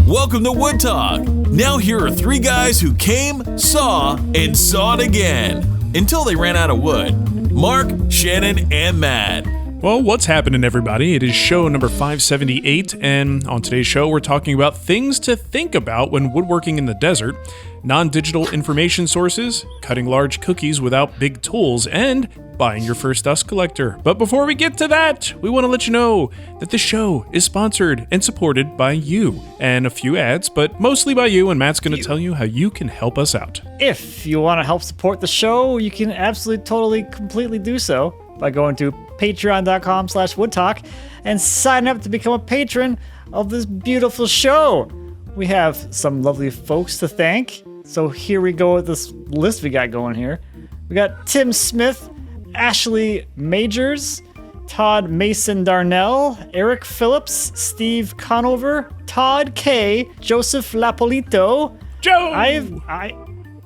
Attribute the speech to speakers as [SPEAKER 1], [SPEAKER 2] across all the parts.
[SPEAKER 1] Welcome to Wood Talk. Now here are three guys who came, saw, and saw it again until they ran out of wood. Marc, Shannon, and Matt.
[SPEAKER 2] Well, what's happening, everybody? It is show number 578, and on today's show, we're talking about things to think about when woodworking in the desert, non-digital information sources, cutting large cookies without big tools, and buying your first dust collector. But before we get to that, we want to let you know that this show is sponsored and supported by you, and a few ads, but mostly by you, and Matt's going to tell you how you can help us out.
[SPEAKER 3] If you want to help support the show, you can absolutely, totally, completely do so by going to patreon.com/woodtalk and sign up to become a patron of this beautiful show. We have some lovely folks to thank. So here we go with this list we got going here. We got Tim Smith, Ashley Majors, Todd Mason Darnell, Eric Phillips, Steve Conover, Todd K, Joseph Lapolito,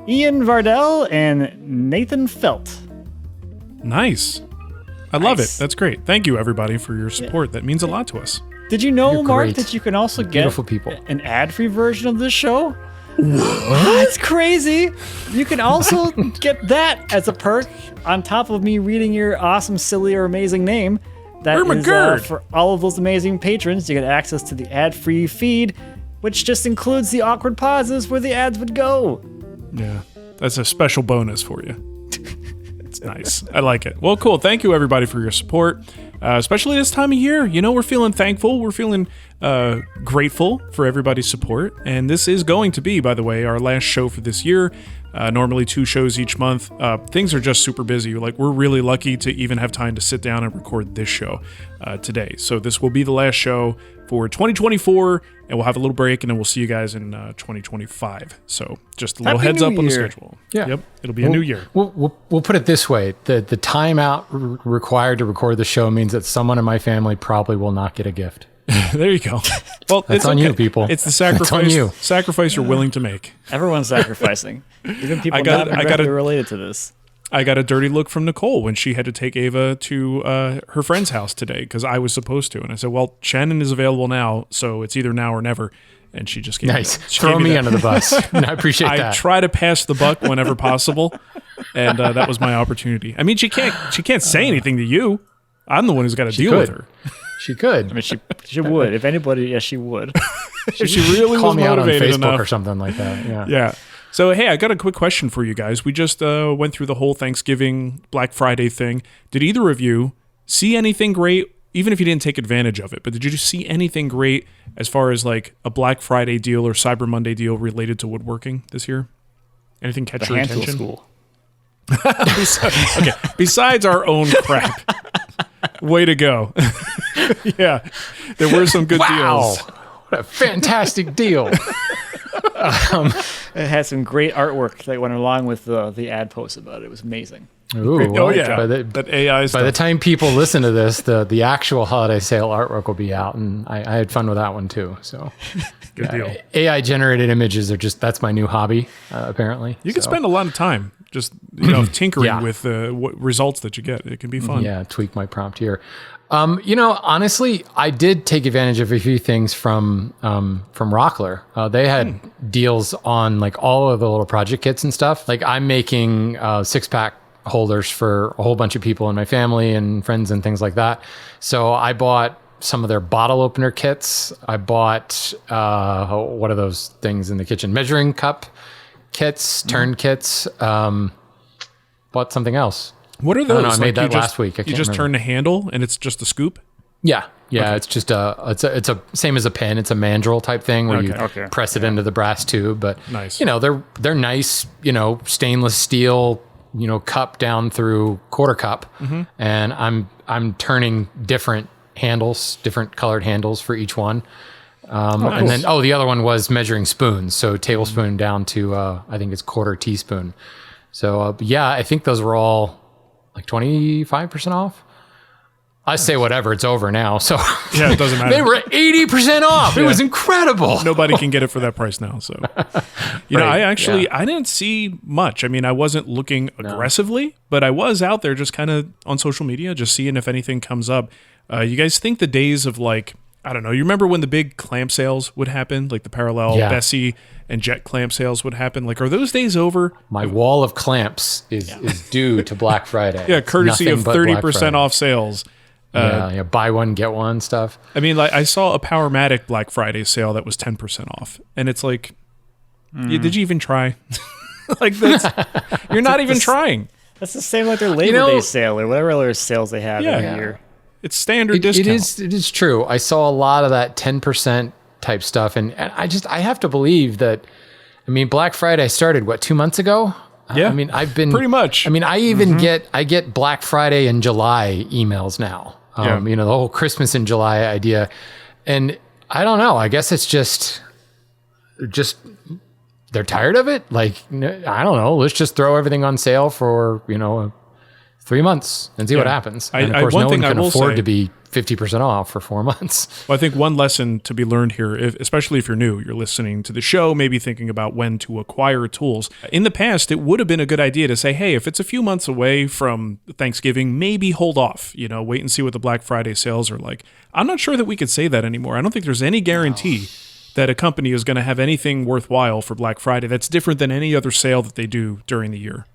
[SPEAKER 3] Ian Vardell, and Nathan Felt.
[SPEAKER 2] Nice. I love it. That's great. Thank you, everybody, for your support. That means a lot to us.
[SPEAKER 3] Did you know, Mark, that you can also get
[SPEAKER 4] beautiful people.
[SPEAKER 3] An ad-free version of this show? What? That's crazy. You can also get that as a perk on top of me reading your awesome, silly, or amazing name. That is for all of those amazing patrons. You get access to the ad-free feed, which just includes the awkward pauses where the ads would go.
[SPEAKER 2] Yeah, that's a special bonus for you. It's nice. I like it. Well, cool. Thank you, everybody, for your support, especially this time of year. You know, we're feeling thankful. We're feeling grateful for everybody's support. And this is going to be, by the way, our last show for this year. Normally 2 shows each month. Things are just super busy. Like, we're really lucky to even have time to sit down and record this show today. So this will be the last show for 2024, and we'll have a little break, and then we'll see you guys in 2025. So just a little heads up on the schedule.
[SPEAKER 4] Yeah.
[SPEAKER 2] Yep. It'll be a new year.
[SPEAKER 4] We'll put it this way. The time out required to record the show means that someone in my family probably will not get a gift.
[SPEAKER 2] There you go. Well,
[SPEAKER 4] it's on you, people.
[SPEAKER 2] It's the sacrifice you're willing to make.
[SPEAKER 3] Everyone's sacrificing. Even people not directly related to this.
[SPEAKER 2] I got a dirty look from Nicole when she had to take Ava to her friend's house today because I was supposed to. And I said, well, Shannon is available now, so it's either now or never. And she just gave
[SPEAKER 4] nice. Throw me under the bus. I appreciate that.
[SPEAKER 2] I try to pass the buck whenever possible, and that was my opportunity. I mean, she can't say anything to you. I'm the one who's got to deal with her.
[SPEAKER 4] She could.
[SPEAKER 3] I mean, she would. If anybody, yes, she would.
[SPEAKER 2] If she really
[SPEAKER 4] call
[SPEAKER 2] was
[SPEAKER 4] me out on
[SPEAKER 2] motivated
[SPEAKER 4] Facebook
[SPEAKER 2] enough
[SPEAKER 4] or something like that. Yeah.
[SPEAKER 2] Yeah. So, hey, I got a quick question for you guys. We just went through the whole Thanksgiving, Black Friday thing. Did either of you see anything great, even if you didn't take advantage of it, but did you see anything great as far as like a Black Friday deal or Cyber Monday deal related to woodworking this year? Anything catch your attention?
[SPEAKER 3] School.
[SPEAKER 2] Okay, besides our own crap. Way to go. Yeah, there were some good deals.
[SPEAKER 4] What a fantastic deal.
[SPEAKER 3] It had some great artwork that went along with the ad post about it. It was amazing.
[SPEAKER 4] Ooh,
[SPEAKER 2] well, yeah. That AI stuff.
[SPEAKER 4] By the time people listen to this, the actual holiday sale artwork will be out, and I had fun with that one too. So,
[SPEAKER 2] good deal.
[SPEAKER 4] AI generated images are that's my new hobby. Apparently,
[SPEAKER 2] you can spend a lot of time just tinkering with what results that you get. It can be fun.
[SPEAKER 4] Yeah, tweak my prompt here. Honestly, I did take advantage of a few things from Rockler. They had deals on like all of the little project kits and stuff. Like I'm making 6-pack holders for a whole bunch of people in my family and friends and things like that. So I bought some of their bottle opener kits. I bought what are those things in the kitchen? Measuring cup kits, turn kits. Bought something else.
[SPEAKER 2] What are those?
[SPEAKER 4] I made that last week.
[SPEAKER 2] You just turn the handle and it's just a scoop?
[SPEAKER 4] Yeah. Okay. It's just it's a same as a pen. It's a mandrel type thing where you press it into the brass tube. But
[SPEAKER 2] nice.
[SPEAKER 4] They're nice, stainless steel, cup down through quarter cup. Mm-hmm. And I'm turning different handles, different colored handles for each one. And then the other one was measuring spoons. So tablespoon down to I think it's quarter teaspoon. So I think those were all like 25% off. I say whatever, it's over now. So
[SPEAKER 2] yeah, it doesn't matter.
[SPEAKER 4] They were 80% off. It was incredible.
[SPEAKER 2] Nobody can get it for that price now. So, I didn't see much. I mean, I wasn't looking aggressively, but I was out there just kind of on social media, just seeing if anything comes up. You guys think the days of like I don't know. You remember when the big clamp sales would happen, like the Parallel, Bessie, and Jet clamp sales would happen? Like, are those days over?
[SPEAKER 4] My wall of clamps is due to Black Friday.
[SPEAKER 2] Yeah, courtesy of 30% off sales.
[SPEAKER 4] Buy one, get one stuff.
[SPEAKER 2] I mean, like, I saw a Powermatic Black Friday sale that was 10% off. And it's like, did you even try? Like, you're not even trying.
[SPEAKER 3] That's the same like their Labor Day sale or whatever other sales they have every year.
[SPEAKER 2] It's standard discount.
[SPEAKER 4] It is true. I saw a lot of that 10% type stuff. And I have to believe that, I mean, Black Friday started, 2 months ago?
[SPEAKER 2] Yeah.
[SPEAKER 4] I mean, I've been
[SPEAKER 2] pretty much.
[SPEAKER 4] I mean, I even get Black Friday in July emails now. You know, the whole Christmas in July idea. And I don't know. I guess it's just they're tired of it. Like, I don't know. Let's just throw everything on sale for, 3 months and see what happens. And of course, no one can afford to be 50% off for 4 months.
[SPEAKER 2] Well, I think one lesson to be learned here, especially if you're new, you're listening to the show, maybe thinking about when to acquire tools. In the past, it would have been a good idea to say, hey, if it's a few months away from Thanksgiving, maybe hold off, wait and see what the Black Friday sales are like. I'm not sure that we could say that anymore. I don't think there's any guarantee that a company is going to have anything worthwhile for Black Friday that's different than any other sale that they do during the year.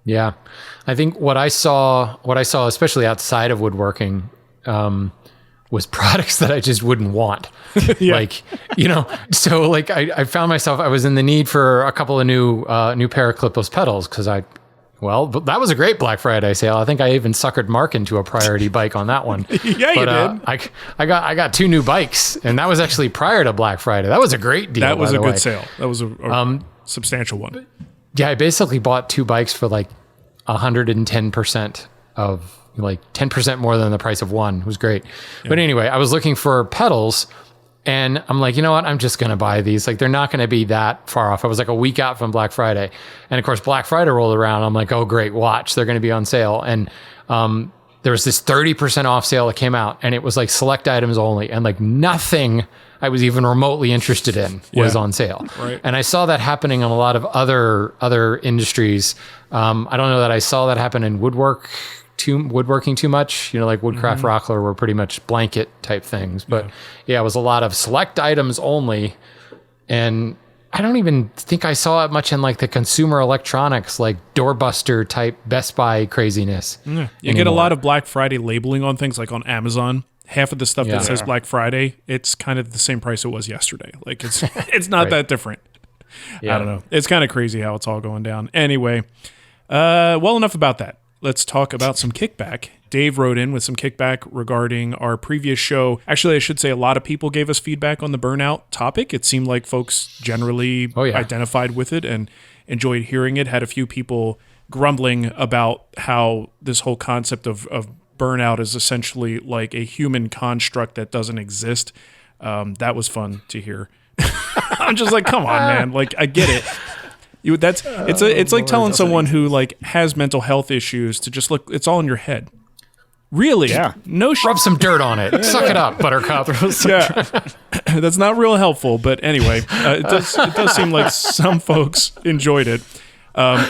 [SPEAKER 4] Yeah. I think what I saw, especially outside of woodworking, was products that I just wouldn't want. Like, so like I found myself, I was in the need for a couple of new pair of clipless pedals because that was a great Black Friday sale. I think I even suckered Marc into a priority bike on that one.
[SPEAKER 2] Yeah, you did.
[SPEAKER 4] I got 2 new bikes, and that was actually prior to Black Friday. That was a great deal.
[SPEAKER 2] That was a good sale. That was a substantial one.
[SPEAKER 4] Yeah, I basically bought 2 bikes for like 110% of like 10% more than the price of one. It was great. Yeah. But anyway, I was looking for pedals and I'm like, you know what? I'm just going to buy these. Like, they're not going to be that far off. I was like a week out from Black Friday. And of course, Black Friday rolled around. I'm like, oh, great. Watch. They're going to be on sale. And, there was this 30% off sale that came out and it was like select items only. And like nothing I was even remotely interested in was on sale.
[SPEAKER 2] Right.
[SPEAKER 4] And I saw that happening in a lot of other industries. I don't know that I saw that happen in woodworking too much, like Woodcraft Rockler were pretty much blanket type things. But it was a lot of select items only. And I don't even think I saw it much in like the consumer electronics, like doorbuster type Best Buy craziness.
[SPEAKER 2] Yeah. You get a lot of Black Friday labeling on things like on Amazon. Half of the stuff that says Black Friday, it's kind of the same price it was yesterday. Like it's not that different. Yeah. I don't know. It's kind of crazy how it's all going down. Anyway, well, enough about that. Let's talk about some Kickback. Dave wrote in with some Kickback regarding our previous show. Actually, I should say a lot of people gave us feedback on the Burnout topic. It seemed like folks generally identified with it and enjoyed hearing it. Had a few people grumbling about how this whole concept of Burnout is essentially like a human construct that doesn't exist. That was fun to hear. I'm just like, come on, man. Like, I get it. It's like telling someone who like has mental health issues to just look. It's all in your head. Really?
[SPEAKER 3] Yeah.
[SPEAKER 2] No.
[SPEAKER 4] Rub some dirt on it. Suck it up, Buttercup.
[SPEAKER 2] That's not real helpful. But anyway, it does seem like some folks enjoyed it.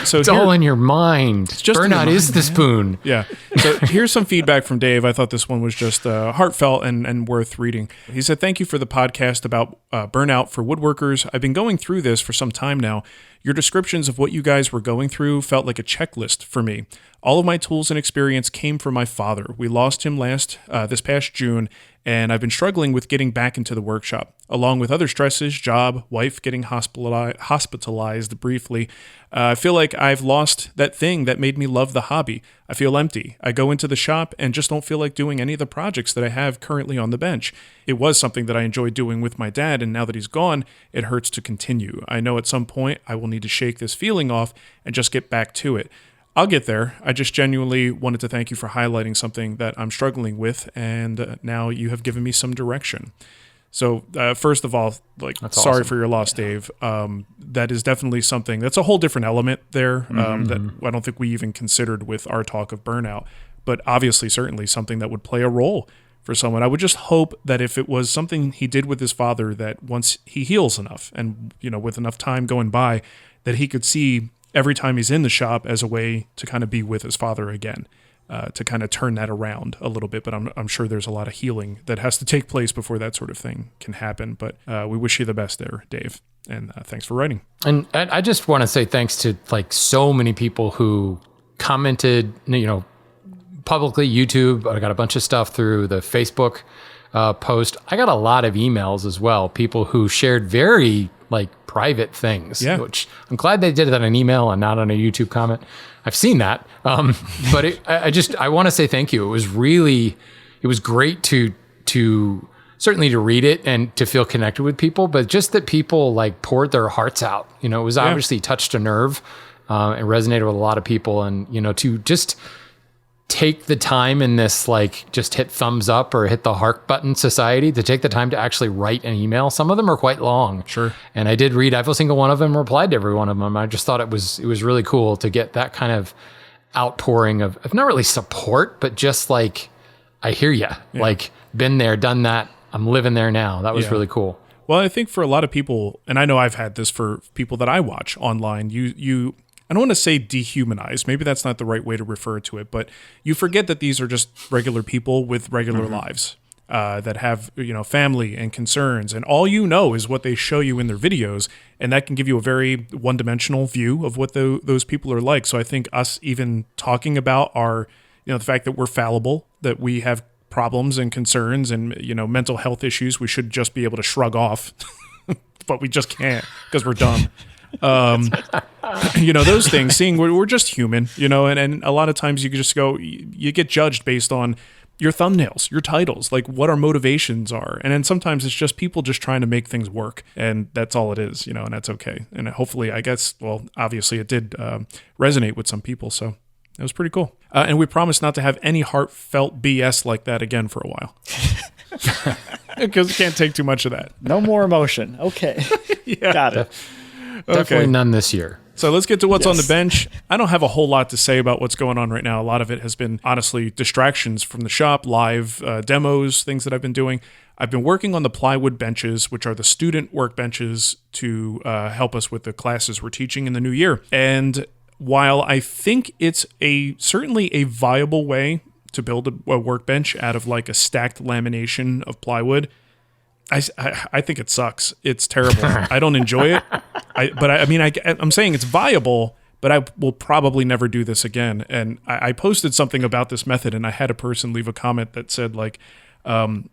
[SPEAKER 2] So
[SPEAKER 4] it's all in your mind. Burnout is the spoon.
[SPEAKER 2] Yeah. So here's some feedback from Dave. I thought this one was just heartfelt and worth reading. He said, "Thank you for the podcast about burnout for woodworkers. I've been going through this for some time now. Your descriptions of what you guys were going through felt like a checklist for me. All of my tools and experience came from my father. We lost him this past June, and I've been struggling with getting back into the workshop. Along with other stresses, job, wife getting hospitalized briefly, I feel like I've lost that thing that made me love the hobby. I feel empty. I go into the shop and just don't feel like doing any of the projects that I have currently on the bench. It was something that I enjoyed doing with my dad, and now that he's gone, it hurts to continue. I know at some point I will need to shake this feeling off and just get back to it. I'll get there. I just genuinely wanted to thank you for highlighting something that I'm struggling with, and now you have given me some direction." So first of all, that's sorry for your loss, Dave. That is definitely something that's a whole different element there that I don't think we even considered with our talk of burnout, but obviously certainly something that would play a role for someone. I would just hope that if it was something he did with his father, that once he heals enough and, with enough time going by, that he could see every time he's in the shop as a way to kind of be with his father again. to kind of turn that around a little bit. But I'm sure there's a lot of healing that has to take place before that sort of thing can happen. But we wish you the best there, Dave. And thanks for writing.
[SPEAKER 4] And I just want to say thanks to like so many people who commented, publicly, YouTube. I got a bunch of stuff through the Facebook post. I got a lot of emails as well. People who shared very like private things, which I'm glad they did it on an email and not on a YouTube comment. I've seen that. But I want to say thank you. It was great to certainly to read it and to feel connected with people, but just that people like poured their hearts out. It was obviously touched a nerve and resonated with a lot of people. And, to just take the time in this, like just hit thumbs up or hit the heart button society, to take the time to actually write an email. Some of them are quite long.
[SPEAKER 2] Sure. And
[SPEAKER 4] I did read every single one of them, replied to every one of them. I just thought it was really cool to get that kind of outpouring of not really support, but just like, I hear you, like been there, done that. I'm living there now. That was really cool.
[SPEAKER 2] Well, I think for a lot of people, and I know I've had this for people that I watch online, you I don't want to say dehumanize. Maybe that's not the right way to refer to it, but you forget that these are just regular people with regular lives that have, family and concerns, and all is what they show you in their videos, and that can give you a very one-dimensional view of what those people are like. So I think us even talking about our, the fact that we're fallible, that we have problems and concerns and, mental health issues, we should just be able to shrug off, but we just can't because we're dumb. Those things, seeing we're just human, and a lot of times you just go, you get judged based on your thumbnails, your titles, like what our motivations are. And then sometimes it's just people just trying to make things work, and that's all it is, and that's okay. And hopefully, obviously it did resonate with some people. So it was pretty cool. And we promise not to have any heartfelt BS like that again for a while. Because we can't take too much of that.
[SPEAKER 3] No more emotion. Okay. Got it.
[SPEAKER 4] Definitely none this year.
[SPEAKER 2] So let's get to what's on the bench. I don't have a whole lot to say about what's going on right now. A lot of it has been, honestly, distractions from the shop, live demos, things that I've been doing. I've been working on the plywood benches, which are the student workbenches to help us with the classes we're teaching in the new year. And while I think it's certainly a viable way to build a workbench out of like a stacked lamination of plywood, I think it sucks. It's terrible. I don't enjoy it. I'm saying it's viable, but I will probably never do this again. And I posted something about this method, and I had a person leave a comment that said, like, I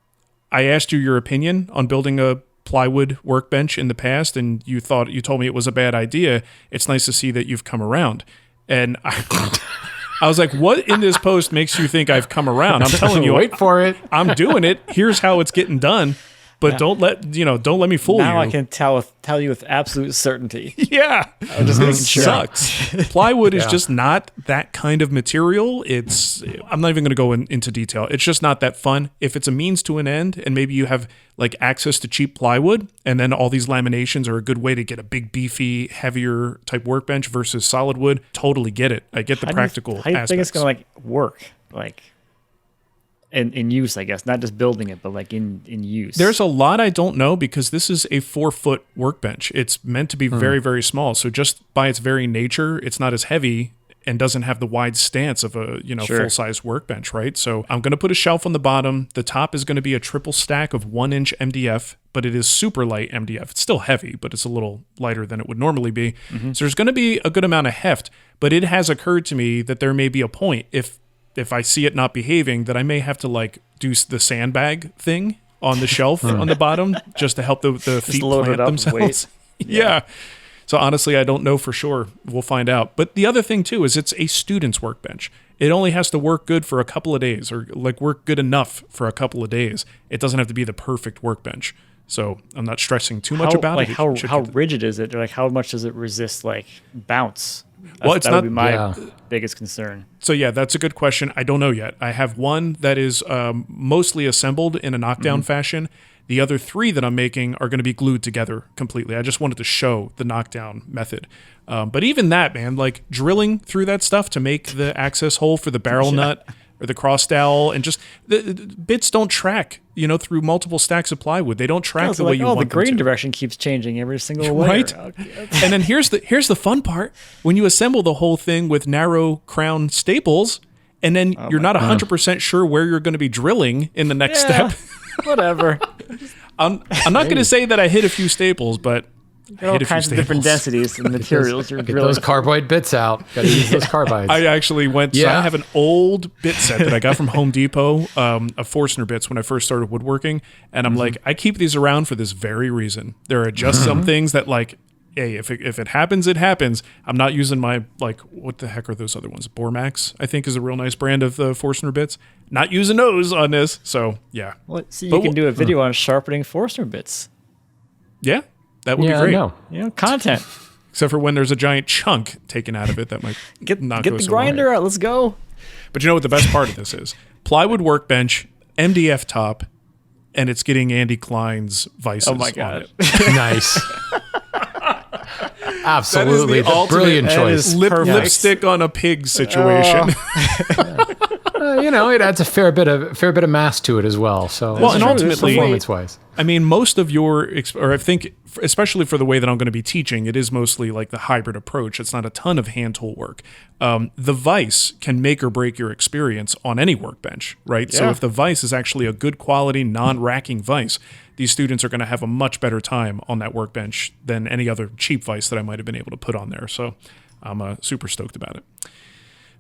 [SPEAKER 2] asked you your opinion on building a plywood workbench in the past, and you told me it was a bad idea. It's nice to see that you've come around. And I was like, what in this post makes you think I've come around? I'm telling you,
[SPEAKER 4] wait for it.
[SPEAKER 2] I'm doing it. Here's how it's getting done. But don't let me fool you.
[SPEAKER 3] Now I can tell you with absolute certainty.
[SPEAKER 2] Yeah.
[SPEAKER 3] I'm just making sure.
[SPEAKER 2] Sucks. Plywood is just not that kind of material. I'm not even going to go into detail. It's just not that fun. If it's a means to an end, and maybe you have like access to cheap plywood, and then all these laminations are a good way to get a big, beefy, heavier type workbench versus solid wood, totally get it. I get the practical aspects.
[SPEAKER 3] How do you think it's going to work? In use, I guess, not just building it, but like in use.
[SPEAKER 2] There's a lot I don't know, because this is a 4-foot workbench. It's meant to be very, very small. So just by its very nature, it's not as heavy and doesn't have the wide stance of a full-size workbench, right? So I'm going to put a shelf on the bottom. The top is going to be a triple stack of 1-inch MDF, but it is super light MDF. It's still heavy, but it's a little lighter than it would normally be. Mm-hmm. So there's going to be a good amount of heft, but it has occurred to me that there may be a point if I see it not behaving, that I may have to like do the sandbag thing on the shelf on the bottom just to help the feet plant themselves. Yeah. So honestly, I don't know for sure. We'll find out. But the other thing too is it's a student's workbench. It only has to work good for a couple of days, or like work good enough for a couple of days. It doesn't have to be the perfect workbench. So I'm not stressing too much about it.
[SPEAKER 3] How rigid is it? Or like how much does it resist like bounce?
[SPEAKER 2] That
[SPEAKER 3] would be my biggest concern.
[SPEAKER 2] So yeah, that's a good question. I don't know yet. I have one that is mostly assembled in a knockdown fashion. The other 3 that I'm making are going to be glued together completely. I just wanted to show the knockdown method. But even that, man, like drilling through that stuff to make the access hole for the barrel nut or the cross dowel, and just the bits don't track, through multiple stacks of plywood. They don't track the way you want them to.
[SPEAKER 3] The grain direction keeps changing every single layer.
[SPEAKER 2] Right. Okay. And then here's the fun part. When you assemble the whole thing with narrow crown staples, and then you're not 100% sure where you're going to be drilling in the next step.
[SPEAKER 3] Whatever.
[SPEAKER 2] I'm not going to say that I hit a few staples, but I
[SPEAKER 3] All
[SPEAKER 2] hit a few
[SPEAKER 3] kinds of different
[SPEAKER 2] staples.
[SPEAKER 3] densities and materials. You're
[SPEAKER 4] Get
[SPEAKER 3] drilling.
[SPEAKER 4] those carboid bits out. Got to use those carbides.
[SPEAKER 2] I actually went. So
[SPEAKER 4] Yeah.
[SPEAKER 2] I have an old bit set that I got from Home Depot, of Forstner bits when I first started woodworking, and I'm like, I keep these around for this very reason. There are just some things that, like, hey, if it happens, it happens. I'm not using my, like, what the heck are those other ones? Bormax, I think, is a real nice brand of the Forstner bits. Not using those on this. So yeah,
[SPEAKER 3] Well, see,
[SPEAKER 2] But
[SPEAKER 3] you can do a video on sharpening Forstner bits.
[SPEAKER 2] yeah, that would
[SPEAKER 4] Yeah,
[SPEAKER 2] be great.
[SPEAKER 4] I know.
[SPEAKER 3] Content.
[SPEAKER 2] Except for when there's a giant chunk taken out of it, that might
[SPEAKER 3] Get
[SPEAKER 2] not
[SPEAKER 3] get
[SPEAKER 2] go
[SPEAKER 3] the
[SPEAKER 2] so well.
[SPEAKER 3] grinder out. Let's go.
[SPEAKER 2] But you know what the best part of this is? Plywood workbench, MDF top, and it's getting Andy Klein's vices
[SPEAKER 3] Oh my
[SPEAKER 2] on
[SPEAKER 3] God.
[SPEAKER 2] it.
[SPEAKER 4] Nice. Absolutely.
[SPEAKER 2] the ultimate-
[SPEAKER 4] Brilliant
[SPEAKER 3] that
[SPEAKER 4] choice.
[SPEAKER 3] is-
[SPEAKER 2] Lip,
[SPEAKER 3] Perfect.
[SPEAKER 2] lipstick on a pig situation.
[SPEAKER 4] It adds a fair bit of mass to it as well. So,
[SPEAKER 2] Well, and
[SPEAKER 3] true.
[SPEAKER 2] ultimately,
[SPEAKER 4] performance-wise. I
[SPEAKER 2] I mean, most of your, or I think, especially for the way that I'm going to be teaching, it is mostly like the hybrid approach. It's not a ton of hand tool work. The vise can make or break your experience on any workbench, right? So
[SPEAKER 3] Yeah.
[SPEAKER 2] if the vise is actually a good quality, non-racking vise, these students are going to have a much better time on that workbench than any other cheap vise that I might have been able to put on there. So I'm super stoked about it.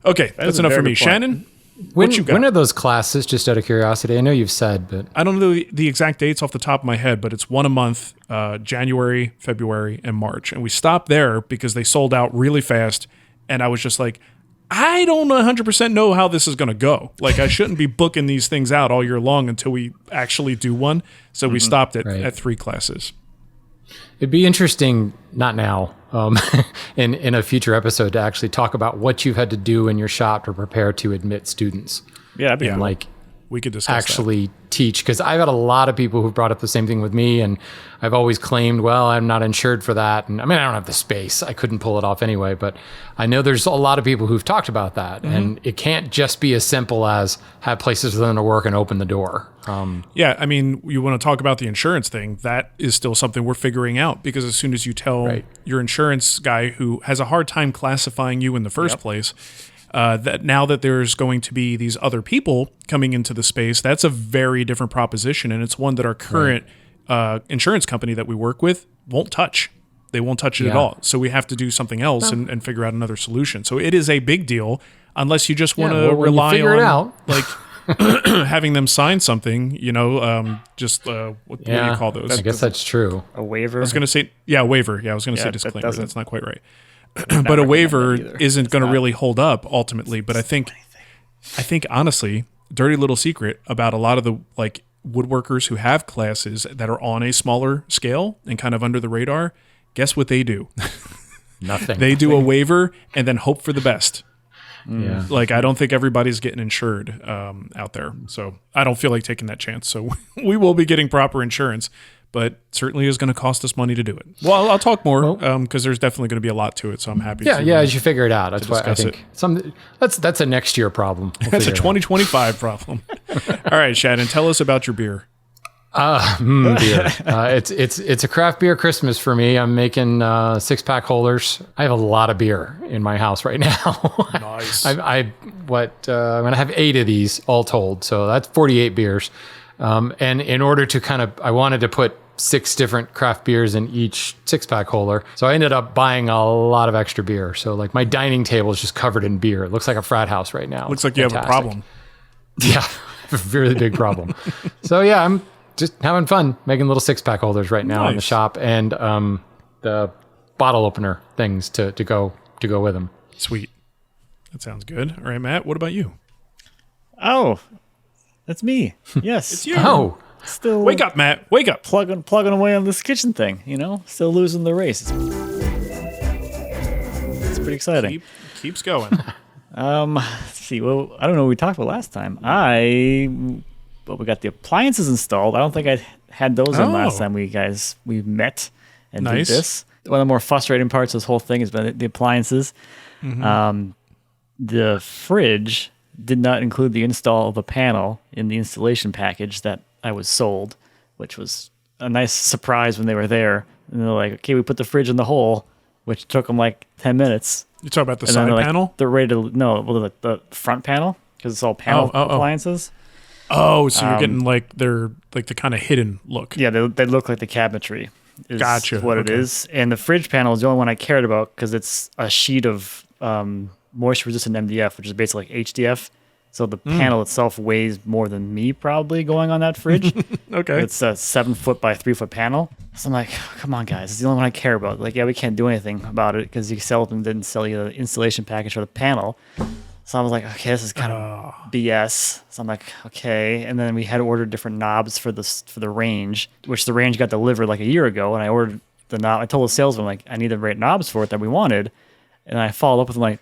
[SPEAKER 2] Okay, that's
[SPEAKER 3] a
[SPEAKER 2] enough for
[SPEAKER 3] very
[SPEAKER 2] me.
[SPEAKER 3] good point.
[SPEAKER 2] Shannon,
[SPEAKER 4] When,
[SPEAKER 2] what you got?
[SPEAKER 4] when are those classes, just out of curiosity? I know you've said, but
[SPEAKER 2] I don't know the exact dates off the top of my head, but it's one a month, January, February, and March. And we stopped there because they sold out really fast. And I was just like, I don't 100% know how this is going to go. Like, I shouldn't be booking these things out all year long until we actually do one. So we stopped at 3 classes.
[SPEAKER 4] it'd be interesting, not now, in a future episode, to actually talk about what you've had to do in your shop to prepare to admit students.
[SPEAKER 3] Yeah, that'd be
[SPEAKER 4] And
[SPEAKER 3] cool.
[SPEAKER 4] like
[SPEAKER 2] We could discuss
[SPEAKER 4] actually teach, because I've had a lot of people who've brought up the same thing with me, and I've always claimed, well, I'm not insured for that, and I mean, I don't have the space, I couldn't pull it off anyway, but I know there's a lot of people who've talked about that, and it can't just be as simple as have places for them to work and open the door.
[SPEAKER 2] Yeah, I mean, you want to talk about the insurance thing. That is still something we're figuring out, because as soon as you tell
[SPEAKER 4] Right.
[SPEAKER 2] your insurance guy, who has a hard time classifying you in the first place, that now that there's going to be these other people coming into the space, that's a very different proposition. And it's one that our current insurance company that we work with won't touch. They won't touch it at
[SPEAKER 4] Yeah.
[SPEAKER 2] all. So we have to do something else and figure out another solution. So it is a big deal, unless you just want to
[SPEAKER 4] well, when you
[SPEAKER 2] rely
[SPEAKER 4] figure
[SPEAKER 2] on
[SPEAKER 4] it out.
[SPEAKER 2] like having them sign something, what do you call those?
[SPEAKER 4] I guess that's true.
[SPEAKER 3] a waiver.
[SPEAKER 2] I was going to say, waiver. Yeah, I was going to say
[SPEAKER 3] that
[SPEAKER 2] disclaimer.
[SPEAKER 3] doesn't-
[SPEAKER 2] That's not quite right. But a waiver
[SPEAKER 3] recommended either.
[SPEAKER 2] isn't going to really hold up ultimately. But I think honestly, dirty little secret about a lot of the like woodworkers who have classes that are on a smaller scale and kind of under the radar. Guess what they do?
[SPEAKER 4] Nothing.
[SPEAKER 2] They do a waiver and then hope for the best.
[SPEAKER 4] yeah.
[SPEAKER 2] Like, I don't think everybody's getting insured out there. So I don't feel like taking that chance. So we will be getting proper insurance, but certainly is going to cost us money to do it. Well, I'll talk more because there's definitely going to be a lot to it. So I'm happy
[SPEAKER 4] Yeah,
[SPEAKER 2] to.
[SPEAKER 4] yeah. As you figure it out, that's why I
[SPEAKER 2] discuss
[SPEAKER 4] think that's a next year problem. We'll
[SPEAKER 2] That's a
[SPEAKER 4] figure it out.
[SPEAKER 2] 2025 problem. All right, Shannon, tell us about your beer.
[SPEAKER 4] Beer. It's a craft beer Christmas for me. I'm making 6-pack holders. I have a lot of beer in my house right now.
[SPEAKER 2] Nice.
[SPEAKER 4] I'm gonna have 8 of these all told, so that's 48 beers. And in order to I wanted to put 6 different craft beers in each 6-pack holder, so I ended up buying a lot of extra beer. So like my dining table is just covered in beer. It looks like a frat house right now.
[SPEAKER 2] Looks
[SPEAKER 4] It's
[SPEAKER 2] like you have a
[SPEAKER 4] fantastic.
[SPEAKER 2] problem.
[SPEAKER 4] Yeah, a really big problem. So yeah, I'm just having fun making little 6-pack holders right now in the
[SPEAKER 2] Nice.
[SPEAKER 4] shop, and the bottle opener things to go with them.
[SPEAKER 2] Sweet. That sounds good. All right, Matt, what about you?
[SPEAKER 3] Oh, that's me. Yes.
[SPEAKER 2] It's you.
[SPEAKER 4] Oh,
[SPEAKER 3] Still
[SPEAKER 2] Wake up, Matt. Wake up.
[SPEAKER 3] plugging away on this kitchen thing, Still losing the race. It's pretty exciting.
[SPEAKER 2] Keeps going.
[SPEAKER 3] Let's see. Well, I don't know what we talked about last time. We got the appliances installed. I don't think I had those in last
[SPEAKER 2] Oh.
[SPEAKER 3] time we met and
[SPEAKER 2] Nice.
[SPEAKER 3] did this. One of the more frustrating parts of this whole thing has been the appliances. The fridge did not include the install of a panel in the installation package that I was sold, which was a nice surprise when they were there. And they're like, okay, we put the fridge in the hole, which took them like 10 minutes.
[SPEAKER 2] You talk about the
[SPEAKER 3] And then
[SPEAKER 2] side
[SPEAKER 3] they're like,
[SPEAKER 2] panel?
[SPEAKER 3] they're ready to, no, well, the front panel. because it's all panel appliances.
[SPEAKER 2] Oh, so you're getting like they're like the kind of hidden look.
[SPEAKER 3] Yeah, they look like the cabinetry. Is
[SPEAKER 2] Gotcha.
[SPEAKER 3] what it is. And the fridge panel is the only one I cared about because it's a sheet of moisture-resistant MDF, which is basically like HDF. So the panel itself weighs more than me probably going on that fridge.
[SPEAKER 2] Okay.
[SPEAKER 3] It's a 7-foot by 3-foot panel. So I'm like, come on, guys. It's the only one I care about. Like, yeah, we can't do anything about it because didn't sell you the installation package for the panel. So I was like, okay, this is kind of BS. So I'm like, okay. And then we had ordered different knobs for the range, which the range got delivered like a year ago. And I ordered the knob. I told the salesman, like, I need the right knobs for it that we wanted. And I followed up with him, like,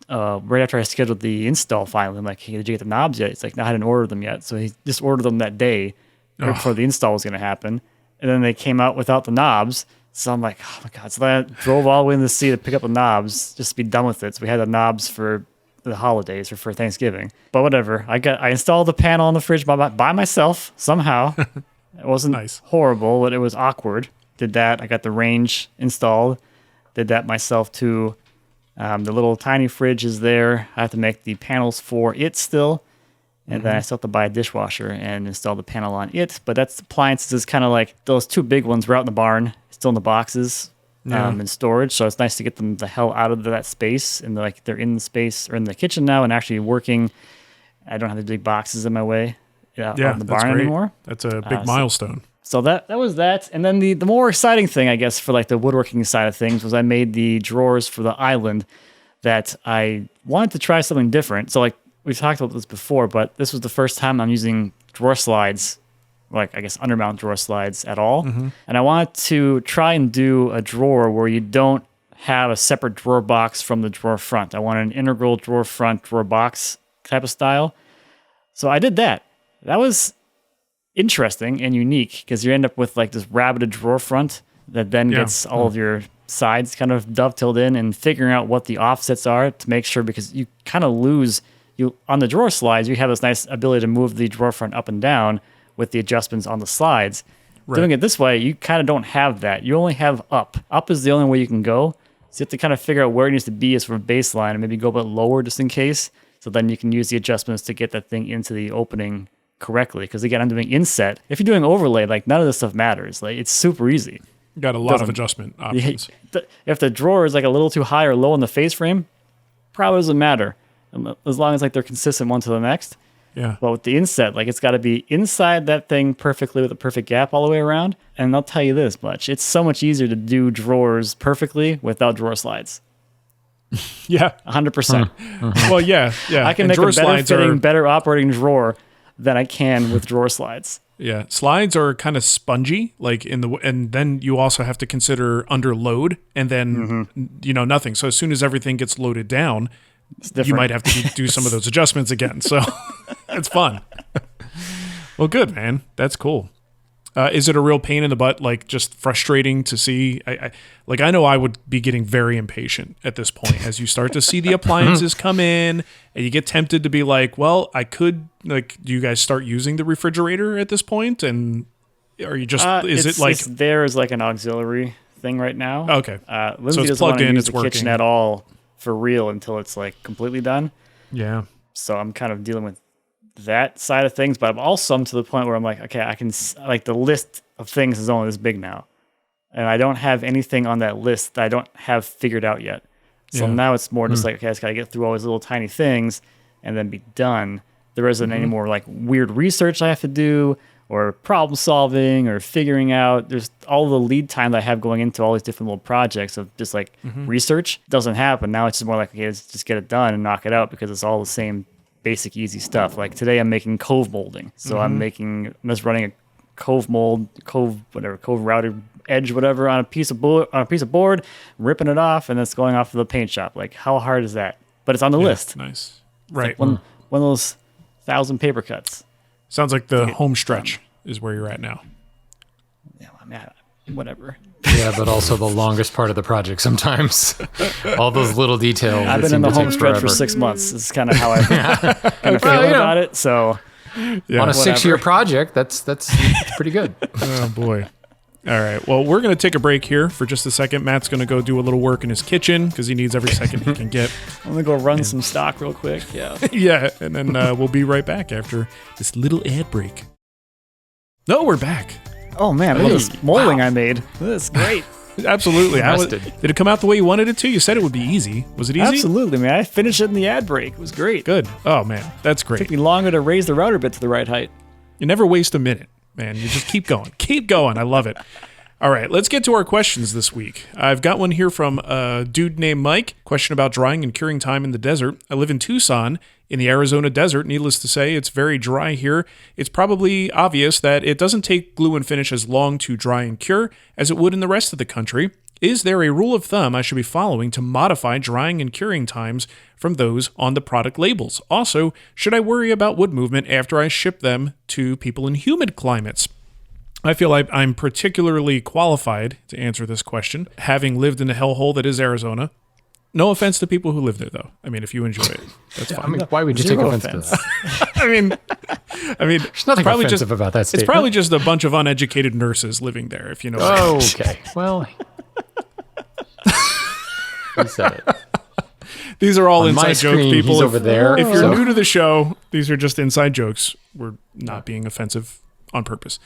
[SPEAKER 3] right after I scheduled the install finally. I'm like, hey, did you get the knobs yet? He's like, no, I hadn't ordered them yet. So he just ordered them that day right before the install was going to happen. And then they came out without the knobs. So I'm like, oh my God. So then I drove all the way in the city to pick up the knobs just to be done with it. So we had the knobs for the holidays or for Thanksgiving. But whatever. I installed the panel on the fridge by myself somehow. It wasn't horrible, but it was awkward. Did that. I got the range installed. Did that myself too. The little tiny fridge is there. I have to make the panels for it still. And then I still have to buy a dishwasher and install the panel on it. But that's appliances is kind of like those two big ones were out in the barn, still in the boxes in storage. So it's nice to get them the hell out of that space. And they're in the space or in the kitchen now and actually working. I don't have the big boxes in my way out in the barn anymore.
[SPEAKER 2] That's a big milestone.
[SPEAKER 3] So that was that. And then the more exciting thing, I guess, for like the woodworking side of things was I made the drawers for the island that I wanted to try something different. So like we've talked about this before, but this was the first time I'm using drawer slides, like I guess undermount drawer slides at all. And I wanted to try and do a drawer where you don't have a separate drawer box from the drawer front. I wanted an integral drawer front, drawer box type of style. So I did that. That was interesting and unique because you end up with like this rabbited drawer front that then gets all of your sides kind of dovetailed in, and figuring out what the offsets are to make sure, because you kind of lose on the drawer slides. You have this nice ability to move the drawer front up and down with the adjustments on the slides. Doing it this way, you kind of don't have that. You only have up. Up is the only way you can go. So you have to kind of figure out where it needs to be as for a baseline and maybe go a bit lower just in case. So then you can use the adjustments to get that thing into the opening correctly. Because again, I'm doing inset. If you're doing overlay, like none of this stuff matters. Like it's super easy.
[SPEAKER 2] You got a lot of adjustment options.
[SPEAKER 3] If the drawer is like a little too high or low on the face frame, probably doesn't matter as long as like they're consistent one to the next.
[SPEAKER 2] Yeah.
[SPEAKER 3] But with the inset, like it's got to be inside that thing perfectly with a perfect gap all the way around. And I'll tell you this much: it's so much easier to do drawers perfectly without drawer slides.
[SPEAKER 2] Yeah,
[SPEAKER 3] 100%.
[SPEAKER 2] Well, yeah.
[SPEAKER 3] I can make a better fitting, better operating drawer than I can with drawer slides.
[SPEAKER 2] Yeah, slides are kind of spongy, like and then you also have to consider under load, and then nothing. So as soon as everything gets loaded down, you might have to do some of those adjustments again. So it's fun. Well, good, man. That's cool. Is it a real pain in the butt? Like just frustrating to see? I know I would be getting very impatient at this point as you start to see the appliances come in, and you get tempted to be like, well, I could like. Do you guys start using the refrigerator at this point? And are you just? It's
[SPEAKER 3] there as like an auxiliary thing right now?
[SPEAKER 2] Okay,
[SPEAKER 3] Lindsay
[SPEAKER 2] so it's
[SPEAKER 3] doesn't
[SPEAKER 2] plugged
[SPEAKER 3] want to
[SPEAKER 2] in.
[SPEAKER 3] use
[SPEAKER 2] It's
[SPEAKER 3] the
[SPEAKER 2] working
[SPEAKER 3] kitchen at all for real until it's like completely done.
[SPEAKER 2] Yeah.
[SPEAKER 3] So I'm kind of dealing with that side of things, but I'm to the point where I'm like, okay, I can like the list of things is only this big now, and I don't have anything on that list that I don't have figured out yet. So now it's more just like, okay, I just got to get through all these little tiny things and then be done. There isn't any more like weird research I have to do or problem solving or figuring out. There's all the lead time that I have going into all these different little projects of just like research doesn't happen. Now it's just more like, okay, let's just get it done and knock it out because it's all the same basic easy stuff. Like today I'm making cove molding. So I'm just running a cove routed edge, whatever, on a piece of board, ripping it off, and it's going off to the paint shop. Like how hard is that? But it's on the list.
[SPEAKER 2] Nice.
[SPEAKER 3] It's
[SPEAKER 2] Right.
[SPEAKER 3] like one of those 1,000 paper cuts.
[SPEAKER 2] Sounds like the home stretch is where you're at now.
[SPEAKER 3] Yeah, I mean, whatever.
[SPEAKER 4] Yeah, but also the longest part of the project sometimes. All those little details.
[SPEAKER 3] I've been in the home stretch for 6 months. This is kind of how I kind of feel about it. So
[SPEAKER 4] on a 6-year project, that's pretty good.
[SPEAKER 2] Oh boy. All right. Well, we're going to take a break here for just a second. Matt's going to go do a little work in his kitchen because he needs every second he can get.
[SPEAKER 3] I'm going to go run some stock real quick. Yeah.
[SPEAKER 2] Yeah. And then we'll be right back after this little ad break. No, we're back.
[SPEAKER 3] Oh, man. Look at this molding I made. This is great.
[SPEAKER 2] Absolutely. Did it come out the way you wanted it to? You said it would be easy. Was it easy?
[SPEAKER 3] Absolutely, man. I finished it in the ad break. It was great.
[SPEAKER 2] Good. Oh, man. That's great.
[SPEAKER 3] It took me longer to raise the router bit to the right height.
[SPEAKER 2] You never waste a minute, man. You just keep going. Keep going. I love it. All right, let's get to our questions this week. I've got one here from a dude named Mike. Question about drying and curing time in the desert. I live in Tucson in the Arizona desert. Needless to say, it's very dry here. It's probably obvious that it doesn't take glue and finish as long to dry and cure as it would in the rest of the country. Is there a rule of thumb I should be following to modify drying and curing times from those on the product labels? Also, should I worry about wood movement after I ship them to people in humid climates? I feel like I'm particularly qualified to answer this question, having lived in the hellhole that is Arizona. No offense to people who live there, though. I mean, if you enjoy it, that's fine.
[SPEAKER 4] I mean, why would you take offense to that?
[SPEAKER 2] I mean,
[SPEAKER 4] there's nothing
[SPEAKER 2] probably
[SPEAKER 4] offensive about that statement.
[SPEAKER 2] It's probably just a bunch of uneducated nurses living there, if you know what I mean.
[SPEAKER 4] Okay. Well, you said it.
[SPEAKER 2] These are all
[SPEAKER 4] On
[SPEAKER 2] inside
[SPEAKER 4] my
[SPEAKER 2] jokes,
[SPEAKER 4] screen,
[SPEAKER 2] people.
[SPEAKER 4] he's over there.
[SPEAKER 2] If you're new to the show, these are just inside jokes. We're not being offensive on purpose.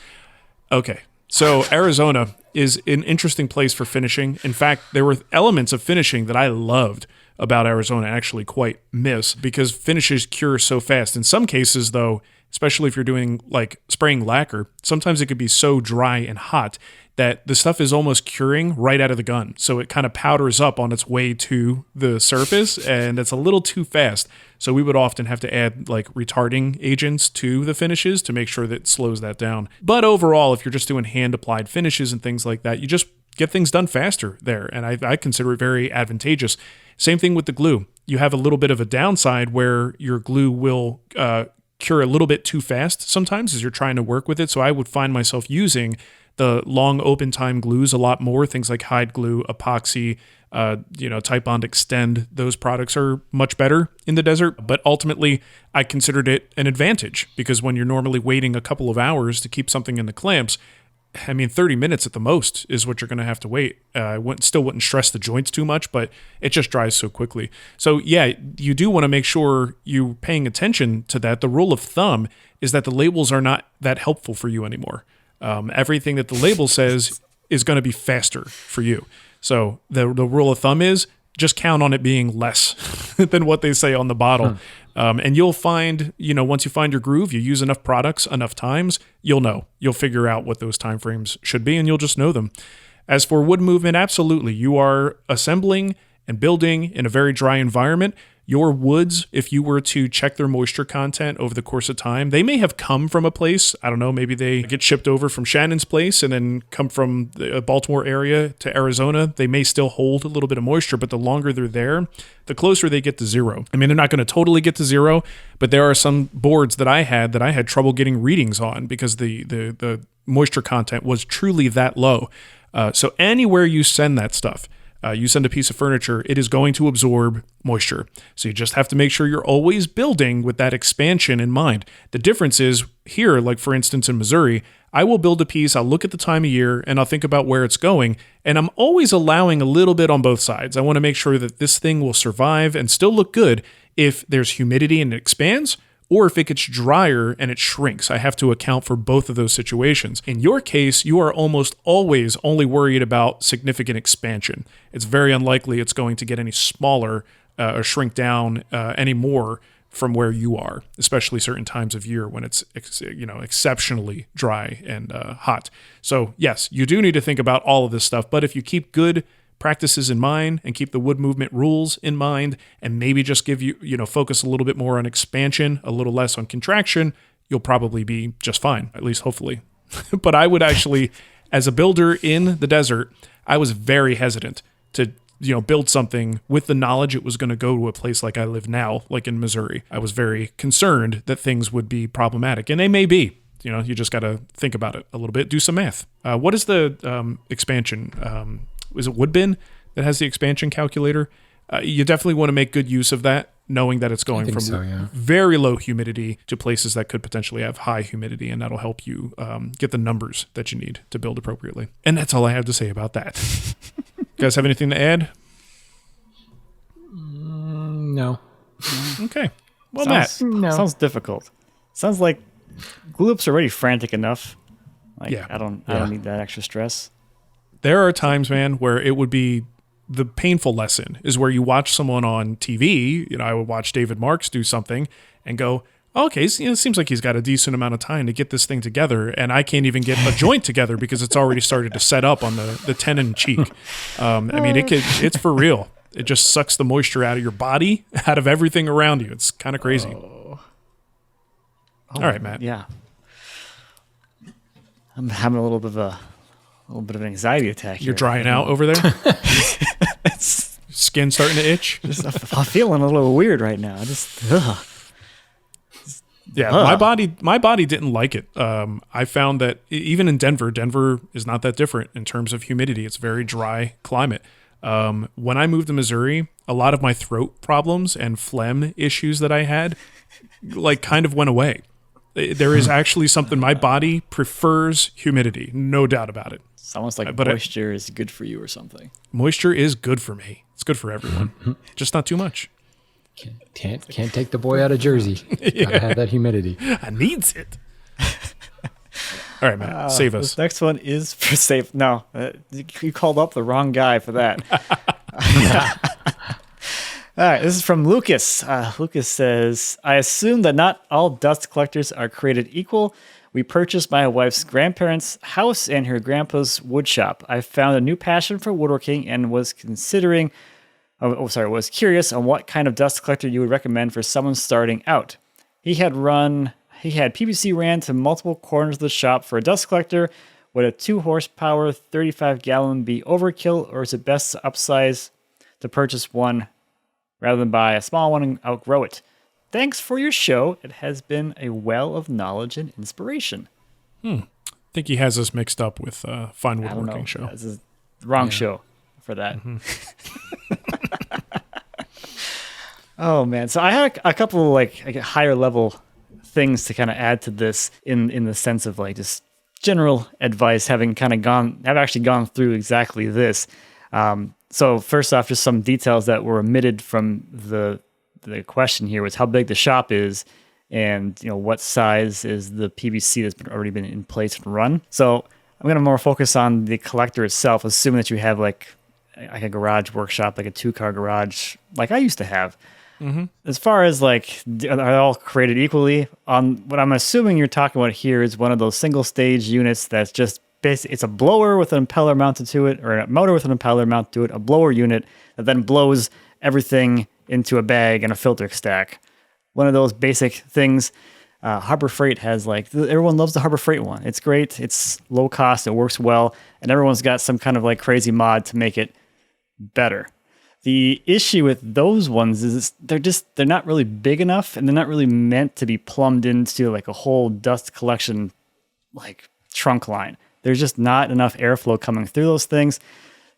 [SPEAKER 2] Okay, so Arizona is an interesting place for finishing. In fact, there were elements of finishing that I loved about Arizona, actually quite miss, because finishes cure so fast. In some cases, though, especially if you're doing like spraying lacquer, sometimes it could be so dry and hot that the stuff is almost curing right out of the gun. So it kind of powders up on its way to the surface, and it's a little too fast. So we would often have to add like retarding agents to the finishes to make sure that it slows that down. But overall, if you're just doing hand-applied finishes and things like that, you just get things done faster there, and I consider it very advantageous. Same thing with the glue. You have a little bit of a downside where your glue will cure a little bit too fast sometimes as you're trying to work with it. So I would find myself using the long open time glues a lot more, things like hide glue, epoxy, Type Bond Extend. Those products are much better in the desert, but ultimately I considered it an advantage because when you're normally waiting a couple of hours to keep something in the clamps, 30 minutes at the most is what you're going to have to wait. I still wouldn't stress the joints too much, but it just dries so quickly. So yeah, you do want to make sure you're paying attention to that. The rule of thumb is that the labels are not that helpful for you anymore. Everything that the label says is going to be faster for you. So the rule of thumb is just count on it being less than what they say on the bottle. And you'll find, once you find your groove, you use enough products enough times, you'll figure out what those time frames should be, and you'll just know them. As for wood movement, absolutely. You are assembling and building in a very dry environment. Your woods, if you were to check their moisture content over the course of time, they may have come from a place. I don't know, maybe they get shipped over from Shannon's place and then come from the Baltimore area to Arizona. They may still hold a little bit of moisture, but the longer they're there, the closer they get to zero. They're not going to totally get to zero, but there are some boards that I had trouble getting readings on because the moisture content was truly that low. So anywhere you send that stuff, you send a piece of furniture, it is going to absorb moisture. So you just have to make sure you're always building with that expansion in mind. The difference is here, like for instance in Missouri, I will build a piece, I'll look at the time of year, and I'll think about where it's going, and I'm always allowing a little bit on both sides. I want to make sure that this thing will survive and still look good if there's humidity and it expands, or if it gets drier and it shrinks. I have to account for both of those situations. In your case, you are almost always only worried about significant expansion. It's very unlikely it's going to get any smaller or shrink down any more from where you are, especially certain times of year when it's exceptionally dry and hot. So yes, you do need to think about all of this stuff, but if you keep good practices in mind and keep the wood movement rules in mind and maybe just give focus a little bit more on expansion, a little less on contraction, you'll probably be just fine, at least hopefully. But I would actually, as a builder in the desert, I was very hesitant to build something with the knowledge it was going to go to a place like I live now, like in Missouri. I was very concerned that things would be problematic, and they may be. You just got to think about it a little bit, do some math. What is the expansion? Is it Woodbin that has the expansion calculator? You definitely want to make good use of that knowing that it's going
[SPEAKER 4] think
[SPEAKER 2] from
[SPEAKER 4] so, yeah.
[SPEAKER 2] very low humidity to places that could potentially have high humidity, and that'll help you get the numbers that you need to build appropriately. And that's all I have to say about that. You guys have anything to add?
[SPEAKER 4] No.
[SPEAKER 2] Okay. Well,
[SPEAKER 3] Sounds difficult. Sounds like Gloop's already frantic enough. Like,
[SPEAKER 2] Yeah.
[SPEAKER 3] I don't need that extra stress.
[SPEAKER 2] there are times, man, where it would be the painful lesson is where you watch someone on TV. You know, I would watch David Marks do something and go, okay, so, it seems like he's got a decent amount of time to get this thing together, and I can't even get a joint together because it's already started to set up on the tendon cheek. I mean, it's for real. It just sucks the moisture out of your body, out of everything around you. It's kind of crazy.
[SPEAKER 3] Oh,
[SPEAKER 2] all right, Matt.
[SPEAKER 3] Yeah. I'm having a little bit of an anxiety attack.
[SPEAKER 2] You're drying out over there? Skin starting to itch?
[SPEAKER 3] I'm feeling a little weird right now.
[SPEAKER 2] Yeah, my body didn't like it. I found that even in Denver is not that different in terms of humidity. It's a very dry climate. When I moved to Missouri, a lot of my throat problems and phlegm issues that I had kind of went away. There is actually something, my body prefers humidity, no doubt about it.
[SPEAKER 3] It's almost like moisture is good for you or something.
[SPEAKER 2] Moisture is good for me. It's good for everyone, just not too much.
[SPEAKER 4] Can't take the boy out of Jersey. Gotta have that humidity.
[SPEAKER 2] I needs it. All right, Matt, save us.
[SPEAKER 3] This next one is for safe. No, you called up the wrong guy for that. All right, this is from Lucas. Lucas says, I assume that not all dust collectors are created equal. We purchased my wife's grandparents' house and her grandpa's wood shop. I found a new passion for woodworking and was was curious on what kind of dust collector you would recommend for someone starting out. He had PVC ran to multiple corners of the shop for a dust collector. Would a 2 horsepower, 35 gallon be overkill, or is it best to upsize to purchase one rather than buy a small one and outgrow it? Thanks for your show. It has been a well of knowledge and inspiration.
[SPEAKER 2] I think he has us mixed up with Fine Woodworking Show.
[SPEAKER 3] This is the wrong show for that.
[SPEAKER 2] Mm-hmm.
[SPEAKER 3] Oh, man. So I had a couple of higher level things to kind of add to this in the sense of just general advice, having actually gone through exactly this. So first off, just some details that were omitted from the question here was how big the shop is, and what size is the PVC that's already been in place and run. So I'm going to more focus on the collector itself, assuming that you have like a garage workshop, like a 2-car garage, like I used to have. Mm-hmm. As far as are they all created equally? What I'm assuming you're talking about here is one of those single stage units that's just basically, it's a blower with an impeller mounted to it, or a motor with an impeller mounted to it, a blower unit that then blows everything into a bag and a filter stack. One of those basic things. Harbor Freight has everyone loves the Harbor Freight one. It's great. It's low cost. It works well. And everyone's got some kind of crazy mod to make it better. The issue with those ones is they're not really big enough, and they're not really meant to be plumbed into a whole dust collection trunk line. There's just not enough airflow coming through those things.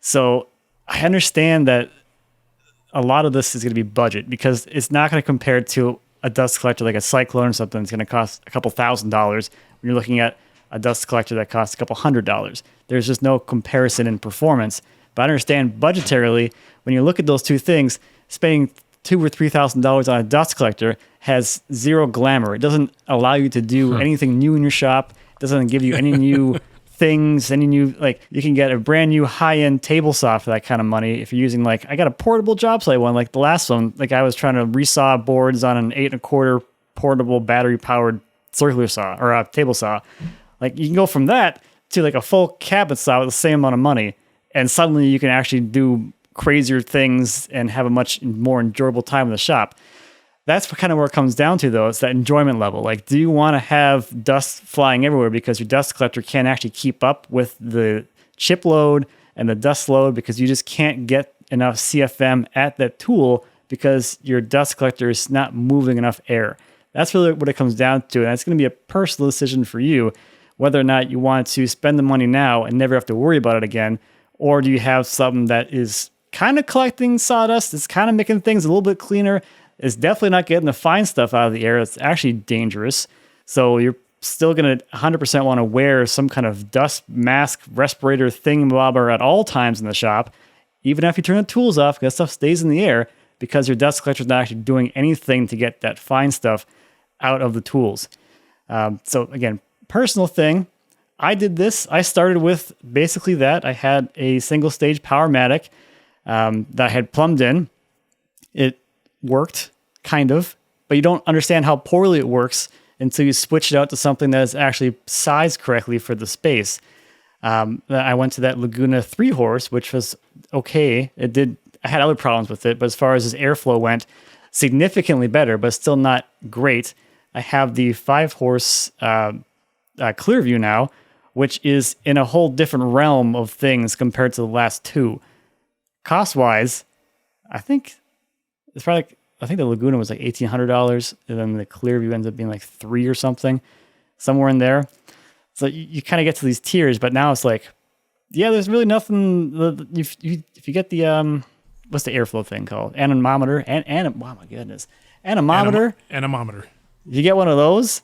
[SPEAKER 3] So I understand that a lot of this is going to be budget, because it's not going to compare to a dust collector like a Cyclone or something that's going to cost a couple $1,000s when you're looking at a dust collector that costs a couple $100. There's just no comparison in performance. But I understand budgetarily, when you look at those two things, spending $2,000 or $3,000 on a dust collector has zero glamour. It doesn't allow you to do anything new in your shop. It doesn't give you any new things, any new, you can get a brand new high-end table saw for that kind of money. If you're using I got a portable job site one, the last one, I was trying to resaw boards on an 8 1/4 portable battery-powered circular saw, or a table saw. You can go from that to a full cabinet saw with the same amount of money, and suddenly you can actually do crazier things and have a much more enjoyable time in the shop. That's kind of where it comes down to, though. It's that enjoyment level. Do you want to have dust flying everywhere because your dust collector can't actually keep up with the chip load and the dust load, because you just can't get enough CFM at that tool because your dust collector is not moving enough air? That's really what it comes down to, and it's going to be a personal decision for you whether or not you want to spend the money now and never have to worry about it again, or do you have something that is kind of collecting sawdust, it's kind of making things a little bit cleaner, It's definitely not getting the fine stuff out of the air. It's actually dangerous. So you're still going to 100% want to wear some kind of dust mask, respirator thingamabobber at all times in the shop. Even if you turn the tools off, that stuff stays in the air because your dust collector is not actually doing anything to get that fine stuff out of the tools. So again, personal thing. I did this. I started with basically that. I had a single stage Powermatic that I had plumbed in. It worked, kind of, but you don't understand how poorly it works until you switch it out to something that is actually sized correctly for the space. I went to that Laguna 3-horse, which was okay. I had other problems with it, but as far as its airflow went, significantly better, but still not great. I have the 5-horse Clearview now, which is in a whole different realm of things compared to the last two. Cost-wise, I think the Laguna was like $1,800, and then the Clearview ends up being like $3 or something, somewhere in there. So you kind of get to these tiers, but now it's like, yeah, there's really nothing. If you get the what's the airflow thing called? Anemometer. Oh my goodness, anemometer.
[SPEAKER 2] Anemometer.
[SPEAKER 3] You get one of those,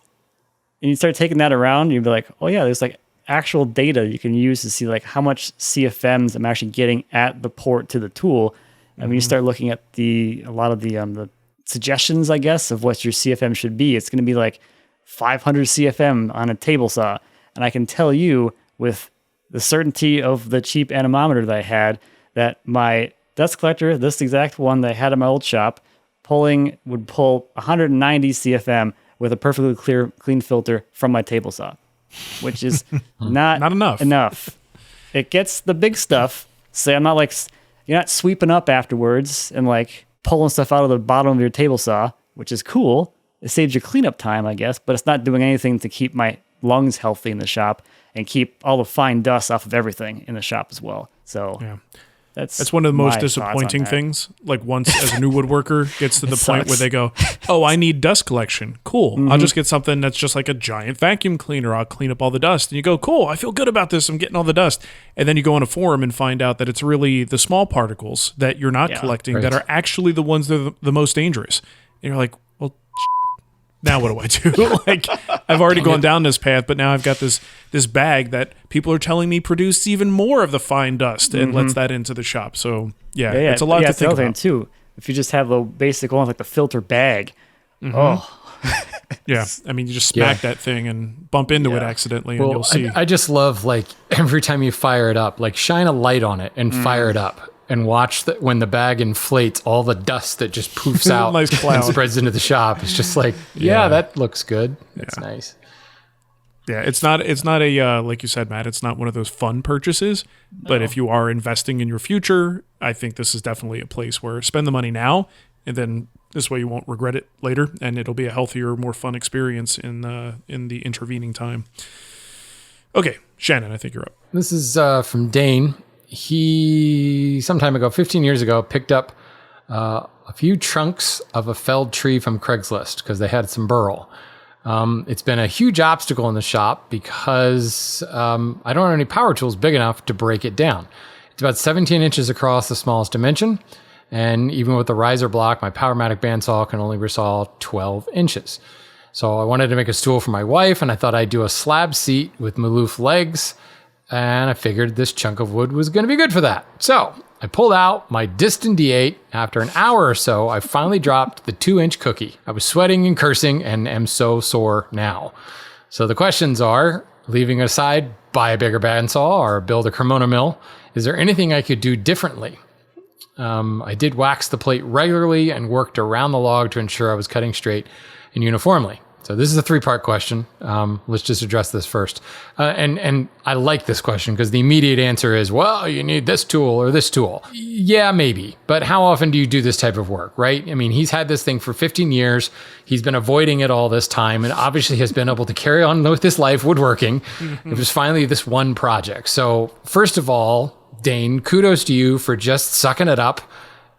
[SPEAKER 3] and you start taking that around. You'd be like, oh yeah, there's like actual data you can use to see like how much CFMs I'm actually getting at the port to the tool. And when you start looking at a lot of the suggestions, I guess, of what your CFM should be, it's going to be like 500 CFM on a table saw. And I can tell you with the certainty of the cheap anemometer that I had that my dust collector, this exact one that I had in my old shop, would pull 190 CFM with a perfectly clean filter from my table saw, which is not enough. It gets the big stuff. So I'm not like... You're not sweeping up afterwards and like pulling stuff out of the bottom of your table saw, which is cool. It saves your cleanup time, I guess, but it's not doing anything to keep my lungs healthy in the shop and keep all the fine dust off of everything in the shop as well. So
[SPEAKER 2] yeah.
[SPEAKER 3] That's
[SPEAKER 2] one of the most disappointing things. Like once as a new woodworker gets to the point where they go, oh, I need dust collection. Cool. Mm-hmm. I'll just get something that's just like a giant vacuum cleaner. I'll clean up all the dust. And you go, cool, I feel good about this. I'm getting all the dust. And then you go on a forum and find out that it's really the small particles that you're not collecting that are actually the ones that are the most dangerous. And you're like, well, now what do I do? Like, I've already gone down this path, but now I've got this bag that people are telling me produces even more of the fine dust and lets that into the shop. So yeah. It's a lot to think about
[SPEAKER 3] too. If you just have the basic one, like the filter bag,
[SPEAKER 2] yeah. I mean, you just smack that thing and bump into it accidentally, and you'll see.
[SPEAKER 4] I just love like every time you fire it up, like shine a light on it and fire it up. And watch when the bag inflates, all the dust that just poofs out
[SPEAKER 2] nice
[SPEAKER 4] and spreads into the shop. It's just like, that looks good. That's nice.
[SPEAKER 2] Yeah, it's not a like you said, Matt. It's not one of those fun purchases. But if you are investing in your future, I think this is definitely a place where spend the money now, and then this way you won't regret it later, and it'll be a healthier, more fun experience in the intervening time. Okay, Shannon, I think you're up.
[SPEAKER 4] This is from Dane. He, some time ago, 15 years ago, picked up a few trunks of a felled tree from Craigslist because they had some burl. It's been a huge obstacle in the shop because I don't have any power tools big enough to break it down. It's about 17 inches across the smallest dimension. And even with the riser block, my Powermatic bandsaw can only resaw 12 inches. So I wanted to make a stool for my wife, and I thought I'd do a slab seat with Maloof legs. And I figured this chunk of wood was going to be good for that. So I pulled out my Distin D8. After an hour or so, I finally dropped the 2-inch cookie. I was sweating and cursing and am so sore now. So the questions are, leaving aside, buy a bigger bandsaw or build a Cremona mill. Is there anything I could do differently? I did wax the plate regularly and worked around the log to ensure I was cutting straight and uniformly. So this is a 3-part question. Let's just address this first. And I like this question because the immediate answer is, well, you need this tool or this tool. Yeah, maybe. But how often do you do this type of work, right? I mean, he's had this thing for 15 years. He's been avoiding it all this time and obviously has been able to carry on with his life woodworking. It was finally this one project. So first of all, Dane, kudos to you for just sucking it up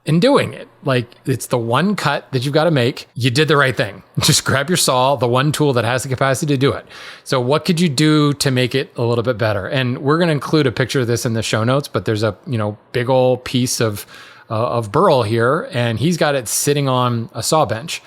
[SPEAKER 4] and doing it. Like, it's the one cut that you've got to make. You did the right thing. Just grab your saw, the one tool that has the capacity to do it. So what could you do to make it a little bit better? And we're going to include a picture of this in the show notes, but there's a, big old piece of of burl here, and he's got it sitting on a saw bench.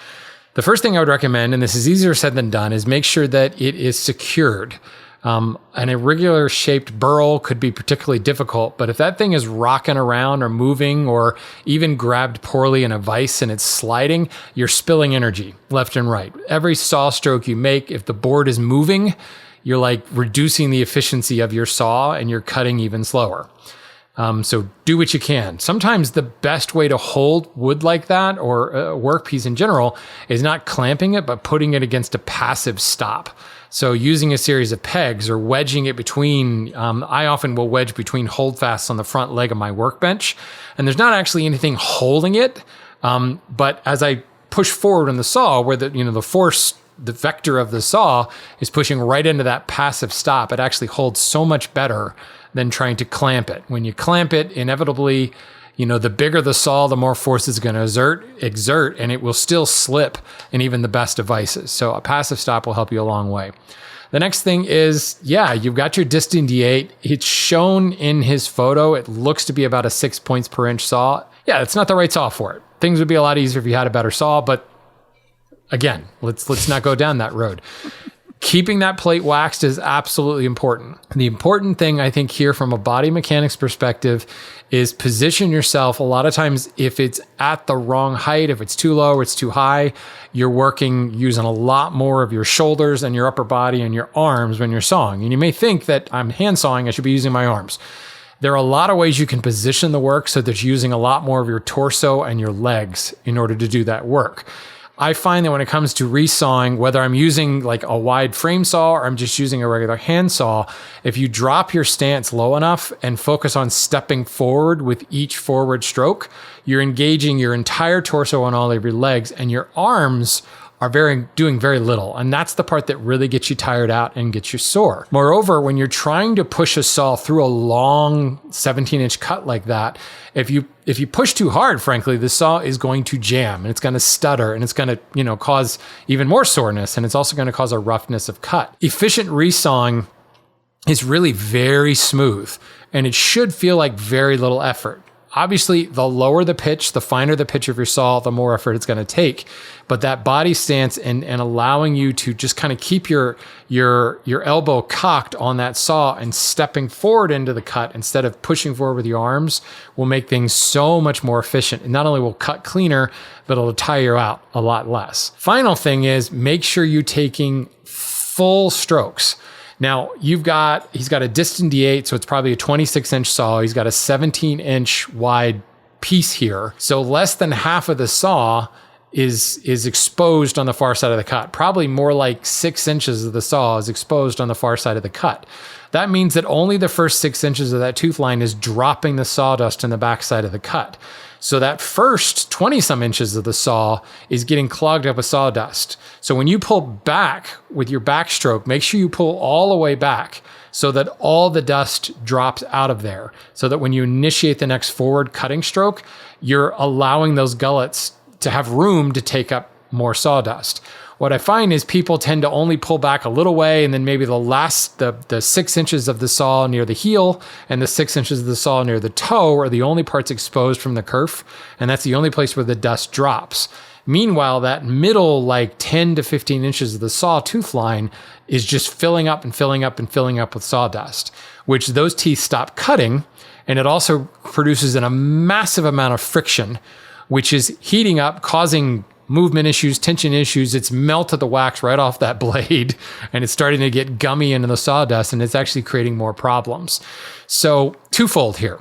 [SPEAKER 4] The first thing I would recommend, and this is easier said than done, is make sure that it is secured. An irregular shaped burl could be particularly difficult, but if that thing is rocking around or moving or even grabbed poorly in a vise and it's sliding, you're spilling energy left and right. Every saw stroke you make, if the board is moving, you're like reducing the efficiency of your saw and you're cutting even slower. So do what you can. Sometimes the best way to hold wood like that or a workpiece in general is not clamping it, but putting it against a passive stop. So using a series of pegs or wedging it between, I often will wedge between holdfasts on the front leg of my workbench. And there's not actually anything holding it. But as I push forward on the saw where the force, the vector of the saw is pushing right into that passive stop, it actually holds so much better than trying to clamp it. When you clamp it, inevitably, the bigger the saw, the more force it's going to exert, and it will still slip in even the best devices. So a passive stop will help you a long way. The next thing is, you've got your Distin D8. It's shown in his photo. It looks to be about a 6 points per inch saw. Yeah, it's not the right saw for it. Things would be a lot easier if you had a better saw, but again, let's not go down that road. Keeping that plate waxed is absolutely important. The important thing, I think, here from a body mechanics perspective is position yourself. A lot of times, if it's at the wrong height, if it's too low or it's too high, you're working using a lot more of your shoulders and your upper body and your arms when you're sawing. And you may think that I'm hand sawing, I should be using my arms. There are a lot of ways you can position the work so that you're using a lot more of your torso and your legs in order to do that work. I find that when it comes to resawing, whether I'm using like a wide frame saw or I'm just using a regular hand saw, if you drop your stance low enough and focus on stepping forward with each forward stroke, you're engaging your entire torso and all of your legs, and your arms are doing very little. And that's the part that really gets you tired out and gets you sore. Moreover, when you're trying to push a saw through a long 17-inch cut like that, if you push too hard, frankly, the saw is going to jam and it's going to stutter and it's going to, cause even more soreness, and it's also going to cause a roughness of cut. Efficient resawing is really very smooth, and it should feel like very little effort. Obviously, the lower the pitch, the finer the pitch of your saw, the more effort it's going to take. But that body stance and allowing you to just kind of keep your elbow cocked on that saw and stepping forward into the cut instead of pushing forward with your arms will make things so much more efficient. And not only will cut cleaner, but it'll tire you out a lot less. Final thing is make sure you're taking full strokes. Now, he's got a Distin D8, so it's probably a 26-inch saw. He's got a 17-inch wide piece here. So less than half of the saw is exposed on the far side of the cut. Probably more like 6 inches of the saw is exposed on the far side of the cut. That means that only the first 6 inches of that tooth line is dropping the sawdust in the back side of the cut. So that first 20-some inches of the saw is getting clogged up with sawdust. So when you pull back with your backstroke, make sure you pull all the way back so that all the dust drops out of there. So that when you initiate the next forward cutting stroke, you're allowing those gullets to have room to take up more sawdust. What I find is people tend to only pull back a little way, and then maybe the 6 inches of the saw near the heel and the 6 inches of the saw near the toe are the only parts exposed from the kerf, and that's the only place where the dust drops. Meanwhile, that middle 10 to 15 inches of the saw tooth line is just filling up and filling up and filling up with sawdust, which those teeth stop cutting, and it also produces a massive amount of friction, which is heating up, causing movement issues, tension issues. It's melted the wax right off that blade, and it's starting to get gummy into the sawdust, and it's actually creating more problems. So twofold here.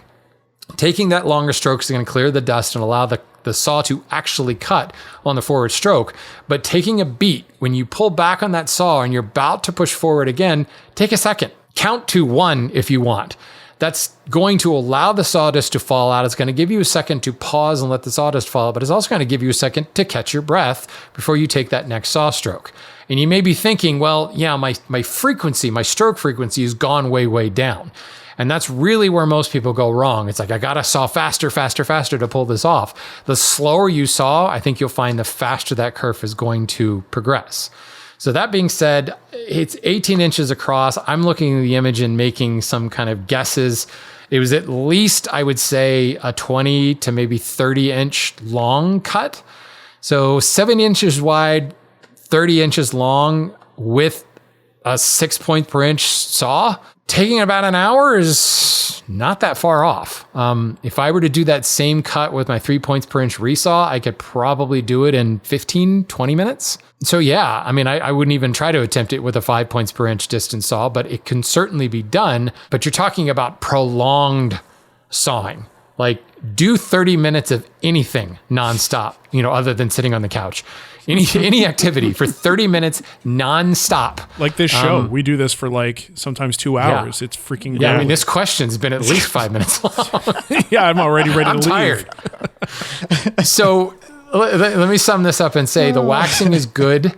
[SPEAKER 4] Taking that longer stroke is going to clear the dust and allow the saw to actually cut on the forward stroke. But taking a beat, when you pull back on that saw and you're about to push forward again, take a second. Count to 1 if you want. That's going to allow the sawdust to fall out. It's going to give you a second to pause and let the sawdust fall out, but it's also going to give you a second to catch your breath before you take that next saw stroke. And you may be thinking, well, yeah, my stroke frequency has gone way, way down. And that's really where most people go wrong. It's like, I got to saw faster to pull this off. The slower you saw, I think you'll find the faster that curve is going to progress. So that being said, it's 18 inches across. I'm looking at the image and making some kind of guesses. It was at least, I would say, a 20 to maybe 30 inch long cut. So 7 inches wide, 30 inches long with a 6 point per inch saw. Taking about an hour is not that far off. If I were to do that same cut with my 3 points per inch resaw, I could probably do it in 15, 20 minutes. So yeah, I mean, I wouldn't even try to attempt it with a 5 points per inch distance saw, but it can certainly be done. But you're talking about prolonged sawing. Like, do 30 minutes of anything nonstop, other than sitting on the couch. Any activity for 30 minutes nonstop.
[SPEAKER 2] Like this show, we do this for like sometimes 2 hours. It's freaking
[SPEAKER 4] Yeah,
[SPEAKER 2] great.
[SPEAKER 4] I mean, this question's been at least 5 minutes long.
[SPEAKER 2] Yeah, I'm already ready to leave.
[SPEAKER 4] Tired. So let me sum this up and say the waxing is good.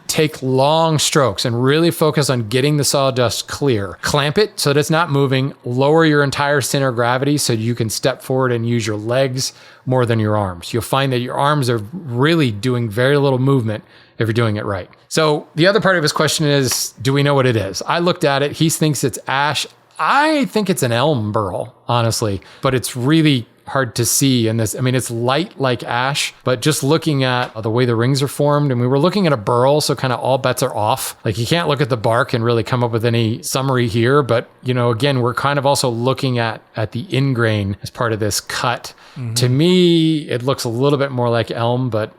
[SPEAKER 4] Take long strokes and really focus on getting the sawdust clear. Clamp it so that it's not moving. Lower your entire center of gravity so you can step forward and use your legs more than your arms. You'll find that your arms are really doing very little movement if you're doing it right. So the other part of his question is, do we know what it is? I looked at it. He thinks it's ash. I think it's an elm burl, honestly, but it's really hard to see in this. I mean, it's light like ash, but just looking at the way the rings are formed, and we were looking at a burl, so kind of all bets are off. Like, you can't look at the bark and really come up with any summary here, but again, we're kind of also looking at the ingrain as part of this cut. Mm-hmm. To me, it looks a little bit more like elm, but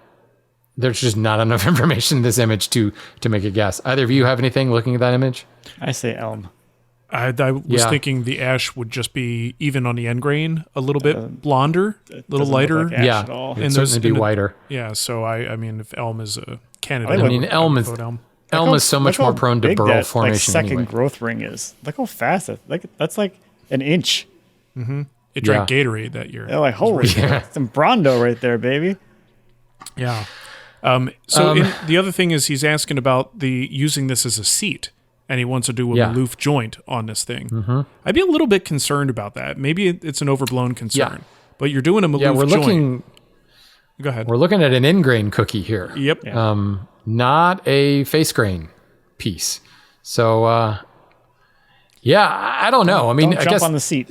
[SPEAKER 4] there's just not enough information in this image to make a guess. Either of you have anything looking at that image?
[SPEAKER 3] I say elm.
[SPEAKER 2] I was thinking the ash would just be, even on the end grain, a little bit blonder, a little lighter.
[SPEAKER 3] Like ash at all.
[SPEAKER 4] It'd certainly be whiter.
[SPEAKER 2] Yeah, so I mean, if elm is a candidate,
[SPEAKER 4] elm is so much more prone to burl formation.
[SPEAKER 3] Second
[SPEAKER 4] anyway.
[SPEAKER 3] growth ring is. Look how fast that's like an inch.
[SPEAKER 2] Mm-hmm. It drank Gatorade that year.
[SPEAKER 3] They're like, holy, some Brondo right there, baby.
[SPEAKER 2] Yeah. The other thing is he's asking about using this as a seat. And he wants to do a maloof joint on this thing. Mm-hmm. I'd be a little bit concerned about that. Maybe it's an overblown concern. But you're doing a maloof joint. Go ahead.
[SPEAKER 4] We're looking at an ingrain cookie here.
[SPEAKER 2] Yep.
[SPEAKER 4] Not a face grain piece. So, I don't know. I mean,
[SPEAKER 3] I guess on the seat.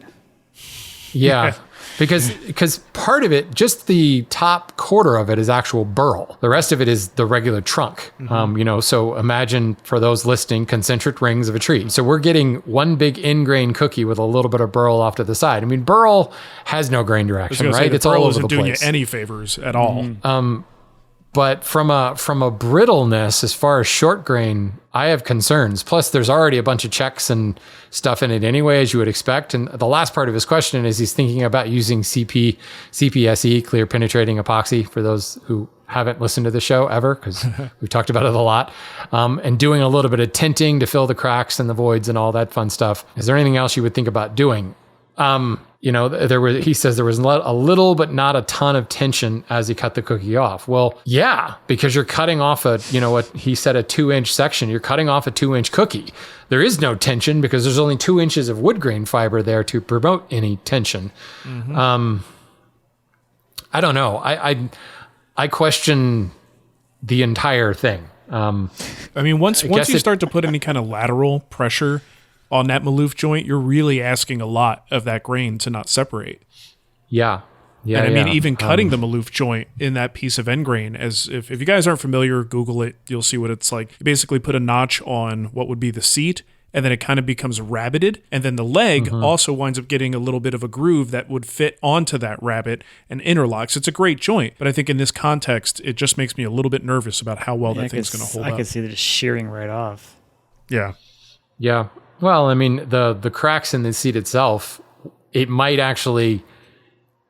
[SPEAKER 4] Yeah. Because part of it, just the top quarter of it is actual burl. The rest of it is the regular trunk. Mm-hmm. So imagine, for those listening, concentric rings of a tree. So we're getting one big in-grain cookie with a little bit of burl off to the side. I mean, burl has no grain direction, right? It's all over the place.
[SPEAKER 2] Burl isn't doing you any favors at all.
[SPEAKER 3] Mm-hmm.
[SPEAKER 4] But from a brittleness, as far as short grain, I have concerns. Plus, there's already a bunch of checks and stuff in it anyway, as you would expect. And the last part of his question is he's thinking about using CPSE, clear penetrating epoxy, for those who haven't listened to the show ever, because we've talked about it a lot, and doing a little bit of tinting to fill the cracks and the voids and all that fun stuff. Is there anything else you would think about doing? He says there was a little, but not a ton of tension as he cut the cookie off. Well, yeah, because you're cutting off what he said, a 2-inch section. You're cutting off a 2-inch cookie. There is no tension because there's only 2 inches of wood grain fiber there to promote any tension. Mm-hmm. I don't know. I question the entire thing.
[SPEAKER 2] I mean, once you start to put any kind of lateral pressure on that maloof joint, you're really asking a lot of that grain to not separate.
[SPEAKER 4] Yeah.
[SPEAKER 2] And I mean, even cutting the maloof joint in that piece of end grain, as if you guys aren't familiar, Google it, you'll see what it's like. You basically put a notch on what would be the seat, and then it kind of becomes rabbited. And then the leg also winds up getting a little bit of a groove that would fit onto that rabbit and interlocks. It's a great joint, but I think in this context, it just makes me a little bit nervous about how well that thing's going to hold up.
[SPEAKER 3] I could see that it's shearing right off.
[SPEAKER 2] Yeah.
[SPEAKER 4] Yeah. Well, I mean, the cracks in the seat itself, it might actually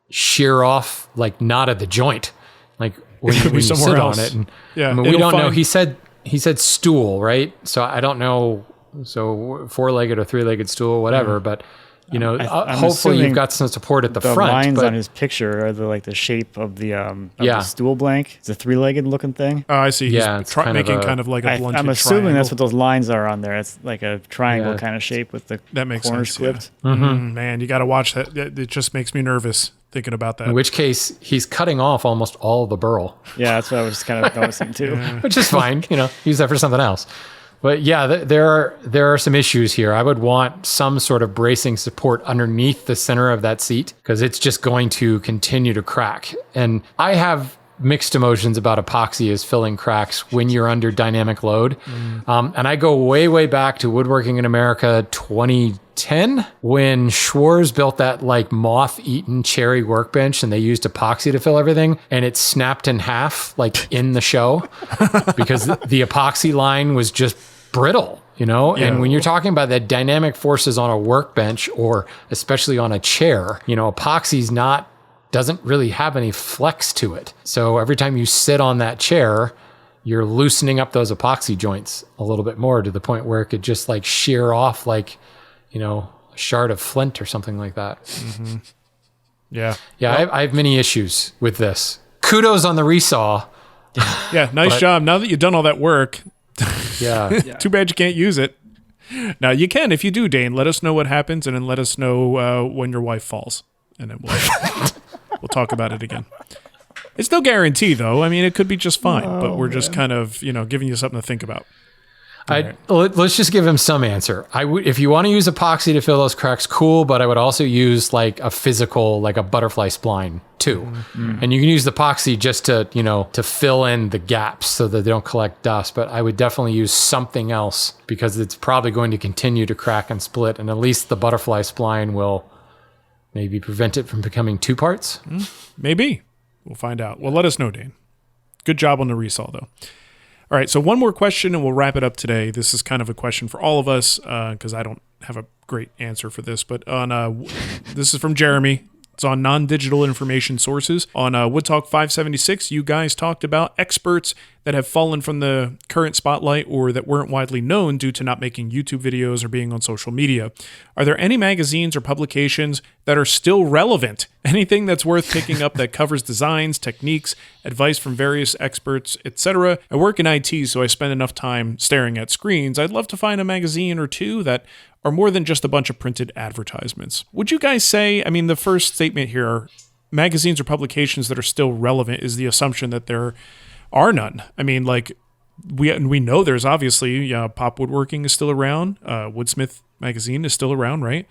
[SPEAKER 4] shear off, like, not at the joint, like when you sit on it. And,
[SPEAKER 2] yeah,
[SPEAKER 4] I mean, we don't know. He said stool, right? So I don't know. So 4-legged or 3-legged stool, whatever. But hopefully you've got some support at the front.
[SPEAKER 3] The lines on his picture are the shape of the stool blank. It's a 3-legged looking thing.
[SPEAKER 2] Oh, I see.
[SPEAKER 4] Yeah,
[SPEAKER 2] he's making kind of like a blunted
[SPEAKER 3] I'm assuming
[SPEAKER 2] triangle.
[SPEAKER 3] That's what those lines are on there. It's like a triangle kind of shape with the corners clipped.
[SPEAKER 2] Yeah. Mm-hmm. Man, you got to watch that. It just makes me nervous thinking about that.
[SPEAKER 4] In which case, he's cutting off almost all the burl.
[SPEAKER 3] Yeah, that's what I was kind of noticing too.
[SPEAKER 4] Which is fine. Use that for something else. But yeah, there are some issues here. I would want some sort of bracing support underneath the center of that seat because it's just going to continue to crack. And I have mixed emotions about epoxy as filling cracks when you're under dynamic load. And I go way back to Woodworking in America 2010 when Schwarz built that like moth-eaten cherry workbench and they used epoxy to fill everything and it snapped in half like in the show because the epoxy line was just brittle. And when you're talking about the dynamic forces on a workbench or especially on a chair, epoxy's doesn't really have any flex to it. So every time you sit on that chair, you're loosening up those epoxy joints a little bit more to the point where it could just like shear off like, a shard of flint or something like that.
[SPEAKER 2] Mm-hmm. Yeah.
[SPEAKER 4] Yeah, well, I have many issues with this. Kudos on the resaw.
[SPEAKER 2] Yeah, nice job. Now that you've done all that work,
[SPEAKER 4] yeah.
[SPEAKER 2] Too bad you can't use it. Now you can if you do, Dane. Let us know what happens and then let us know when your wife falls. And then we'll talk about it again. It's no guarantee, though. I mean, it could be just fine, but we're just kind of, giving you something to think about.
[SPEAKER 4] Let's just give him some answer. If you want to use epoxy to fill those cracks, cool, but I would also use like a physical, like a butterfly spline too. Mm-hmm. And you can use the epoxy just to, to fill in the gaps so that they don't collect dust. But I would definitely use something else because it's probably going to continue to crack and split. And at least the butterfly spline will maybe prevent it from becoming two parts.
[SPEAKER 2] Maybe. We'll find out. Well, let us know, Dane. Good job on the resaw, though. All right, so one more question, and we'll wrap it up today. This is kind of a question for all of us, because I don't have a great answer for this. But this is from Jeremy. It's on non-digital information sources. On Wood Talk 576, you guys talked about experts that have fallen from the current spotlight or that weren't widely known due to not making YouTube videos or being on social media. Are there any magazines or publications that are still relevant? Anything that's worth picking up that covers designs, techniques, advice from various experts, etc.? I work in IT, so I spend enough time staring at screens. I'd love to find a magazine or two that are more than just a bunch of printed advertisements. Would you guys say, the first statement here, magazines or publications that are still relevant is the assumption that there are none. We know there's obviously, Pop Woodworking is still around. Woodsmith magazine is still around, right?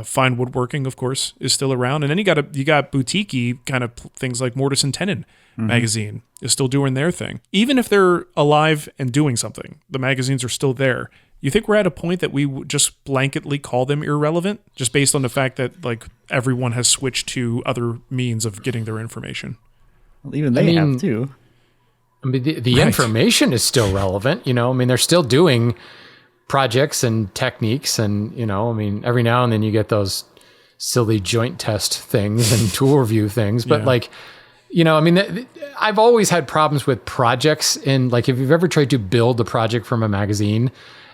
[SPEAKER 2] Fine Woodworking, of course, is still around. And then you got boutique-y kind of things like Mortise and Tenon magazine is still doing their thing. Even if they're alive and doing something, the magazines are still there. You think we're at a point that we would just blanketly call them irrelevant just based on the fact that like everyone has switched to other means of getting their information?
[SPEAKER 3] Well, even they have too.
[SPEAKER 4] The information is still relevant. They're still doing projects and techniques and, every now and then you get those silly joint test things and tool review things. But I've always had problems with projects in like, if you've ever tried to build a project from a magazine,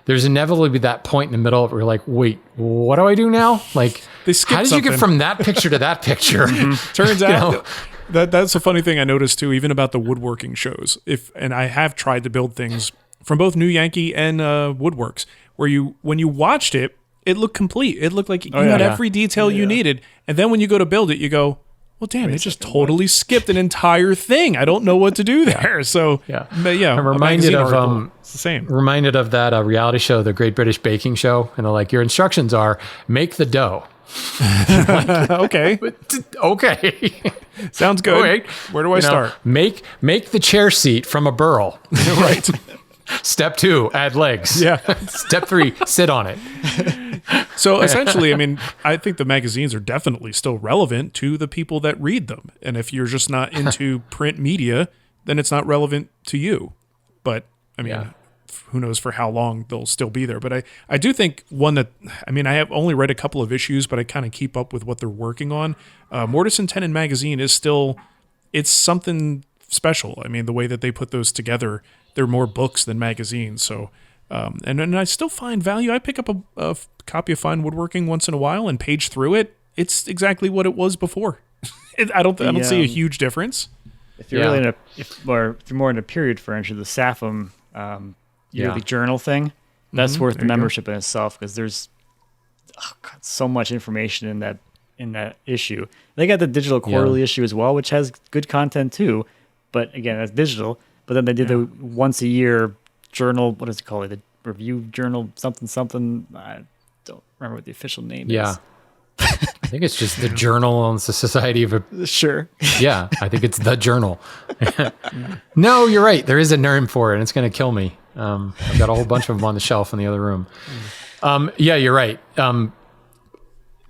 [SPEAKER 4] there's inevitably that point in the middle where you're like, wait, what do I do now? Like, how did you get from that picture to that picture?
[SPEAKER 2] Turns out that's a funny thing I noticed too, even about the woodworking shows. And I have tried to build things from both New Yankee and Woodworks, where when you watched it, it looked complete. It looked like you had every detail you needed. And then when you go to build it, you go, well, damn, it just totally skipped an entire thing. I don't know what to do there. So,
[SPEAKER 4] I'm reminded of
[SPEAKER 2] it's the same.
[SPEAKER 4] Reminded of that reality show, the Great British Baking Show, and they're like, your instructions are make the dough.
[SPEAKER 2] Okay.
[SPEAKER 4] Okay.
[SPEAKER 2] Sounds good.
[SPEAKER 4] Okay.
[SPEAKER 2] Where do I start?
[SPEAKER 4] Make the chair seat from a burl.
[SPEAKER 2] Right.
[SPEAKER 4] Step 2, add legs.
[SPEAKER 2] Yeah.
[SPEAKER 4] Step 3, sit on it.
[SPEAKER 2] So essentially, I think the magazines are definitely still relevant to the people that read them. And if you're just not into print media, then it's not relevant to you. But who knows for how long they'll still be there. But I do think one that, I have only read a couple of issues, but I kind of keep up with what they're working on. Mortise and Tenon magazine is still, it's something special. The way that they put those together, they're more books than magazines. So, and I still find value. I pick up a copy of Fine Woodworking once in a while and page through it. It's exactly what it was before. I don't see a huge difference.
[SPEAKER 3] If you're really if you're more in a period, for instance, the SAFM yearly journal thing, that's worth the membership in itself, because there's so much information in that issue. They got the digital quarterly issue as well, which has good content too. But again, that's digital. But then they did the once a year journal. What is it called? The review journal something. I don't remember what the official name
[SPEAKER 4] Yeah.
[SPEAKER 3] is.
[SPEAKER 4] I think it's just the Journal on the Society of...
[SPEAKER 3] Sure.
[SPEAKER 4] Yeah, I think it's the Journal. No, you're right. There is a name for it, and it's going to kill me. I've got a whole bunch of them on the shelf in the other room. Yeah, you're right.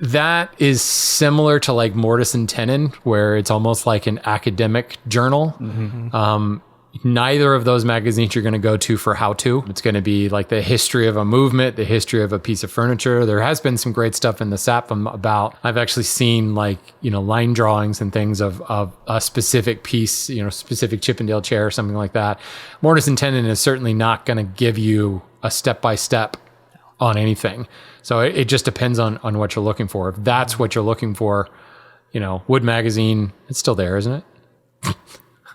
[SPEAKER 4] That is similar to like Mortise and Tenon, where it's almost like an academic journal. Neither of those magazines you're going to go to for how-to. It's going to be like the history of a movement, the history of a piece of furniture. There has been some great stuff in the SAPM about, I've actually seen like, line drawings and things of a specific piece, specific Chippendale chair or something like that. Mortise and Tenon is certainly not going to give you a step-by-step on anything. So it just depends on what you're looking for. If that's what you're looking for, Wood Magazine, it's still there, isn't it?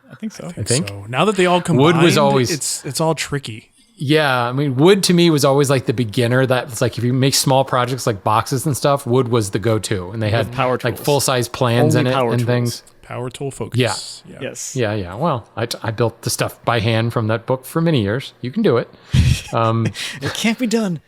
[SPEAKER 3] I think so.
[SPEAKER 2] I think so. Now that they all combined,
[SPEAKER 4] Wood was always,
[SPEAKER 2] it's all tricky.
[SPEAKER 4] Yeah, I mean, wood to me was always like the beginner. That it's like if you make small projects like boxes and stuff, wood was the go-to, and they had
[SPEAKER 3] power
[SPEAKER 4] like
[SPEAKER 3] tools.
[SPEAKER 4] full-size plans
[SPEAKER 3] Only
[SPEAKER 4] in it
[SPEAKER 3] power
[SPEAKER 4] and
[SPEAKER 3] tools.
[SPEAKER 4] things.
[SPEAKER 2] Power tool focus.
[SPEAKER 4] Yeah.
[SPEAKER 3] Yes.
[SPEAKER 4] Yeah. Well, I built the stuff by hand from that book for many years. You can do it.
[SPEAKER 3] It can't be done.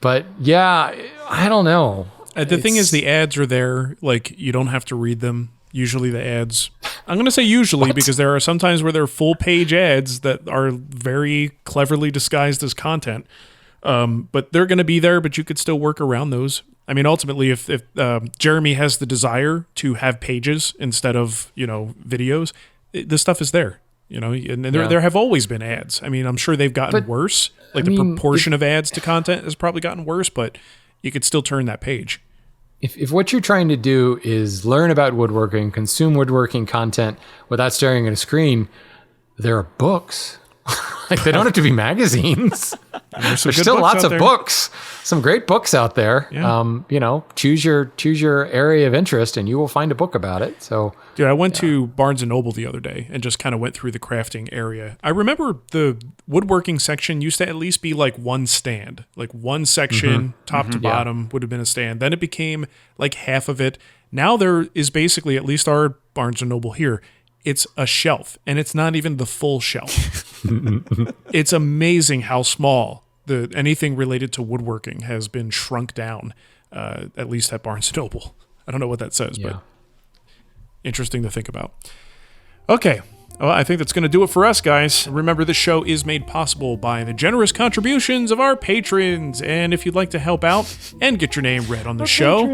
[SPEAKER 4] But yeah, I don't know.
[SPEAKER 2] The thing is, the ads are there. Like, you don't have to read them. Usually the ads, I'm going to say usually because there are some times where they're full page ads that are very cleverly disguised as content. But they're going to be there, but you could still work around those. I mean, ultimately, if Jeremy has the desire to have pages instead of, videos, this stuff is there, and there have always been ads. I mean, I'm sure they've gotten worse. Like the proportion of ads to content has probably gotten worse, but you could still turn that page.
[SPEAKER 4] If what you're trying to do is learn about woodworking, consume woodworking content without staring at a screen, there are books. Like they don't have to be magazines. There's still lots of books, some great books out there.
[SPEAKER 2] Yeah.
[SPEAKER 4] Choose your area of interest and you will find a book about it. So,
[SPEAKER 2] dude, I went to Barnes and Noble the other day and just kind of went through the crafting area. I remember the woodworking section used to at least be like one stand, like one section, top to bottom would have been a stand. Then it became like half of it. Now there is basically, at least our Barnes and Noble here, it's a shelf, and it's not even the full shelf. It's amazing how small anything related to woodworking has been shrunk down, at least at Barnes & Noble. I don't know what that says, but interesting to think about. Okay, well, I think that's going to do it for us, guys. Remember, this show is made possible by the generous contributions of our patrons, and if you'd like to help out and get your name read on the show,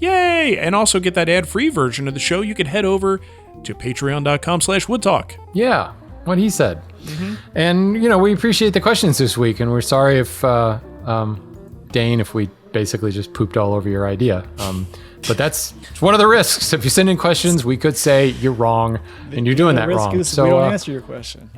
[SPEAKER 2] yay! And also get that ad-free version of the show, you can head over to patreon.com/woodtalk.
[SPEAKER 4] Yeah, what he said. And, we appreciate the questions this week, and we're sorry if, Dane, if we basically just pooped all over your idea. But that's one of the risks. If you send in questions, we could say you're wrong, and you're doing that wrong.
[SPEAKER 3] So we don't answer your question.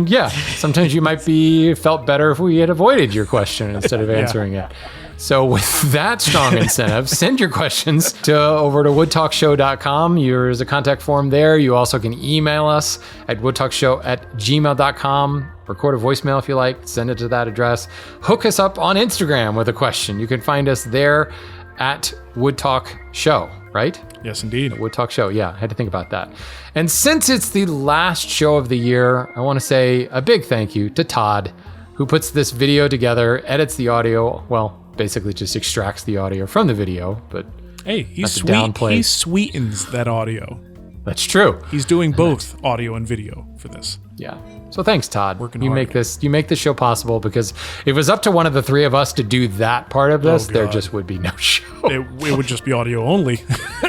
[SPEAKER 4] Yeah, sometimes you might be felt better if we had avoided your question instead of answering it. So with that strong incentive, send your questions over to woodtalkshow.com. There's a contact form there. You also can email us at woodtalkshow@gmail.com. Record a voicemail if you like. Send it to that address. Hook us up on Instagram with a question. You can find us there at Woodtalk Show, right?
[SPEAKER 2] Yes, indeed.
[SPEAKER 4] Woodtalk Show. Yeah, I had to think about that. And since it's the last show of the year, I want to say a big thank you to Todd, who puts this video together, edits the audio, well, basically just extracts the audio from the video, but
[SPEAKER 2] hey, he sweetens that audio.
[SPEAKER 4] That's true.
[SPEAKER 2] He's doing both audio and video for this.
[SPEAKER 4] Yeah. So thanks, Todd.
[SPEAKER 2] Working
[SPEAKER 4] you
[SPEAKER 2] hard.
[SPEAKER 4] make this show possible, because if it was up to one of the three of us to do that part of this, there just would be no show.
[SPEAKER 2] It would just be audio only.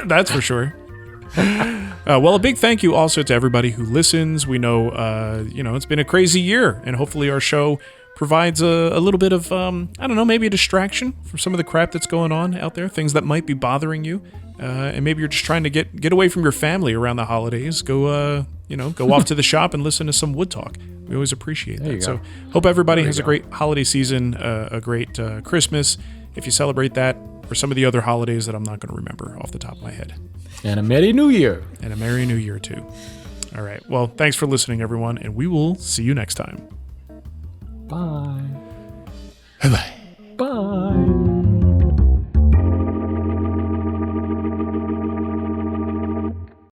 [SPEAKER 2] That's for sure. Well, a big thank you also to everybody who listens. We know, it's been a crazy year, and hopefully our show provides a little bit of, maybe a distraction from some of the crap that's going on out there, things that might be bothering you. And maybe you're just trying to get away from your family around the holidays. Go off to the shop and listen to some Wood Talk. We always appreciate that. So hope everybody has a great holiday season, a great Christmas, if you celebrate that, or some of the other holidays that I'm not going to remember off the top of my head.
[SPEAKER 4] And a Merry New Year.
[SPEAKER 2] And a Merry New Year, too. All right. Well, thanks for listening, everyone, and we will see you next time.
[SPEAKER 4] Bye.
[SPEAKER 2] Bye-bye.
[SPEAKER 4] Bye.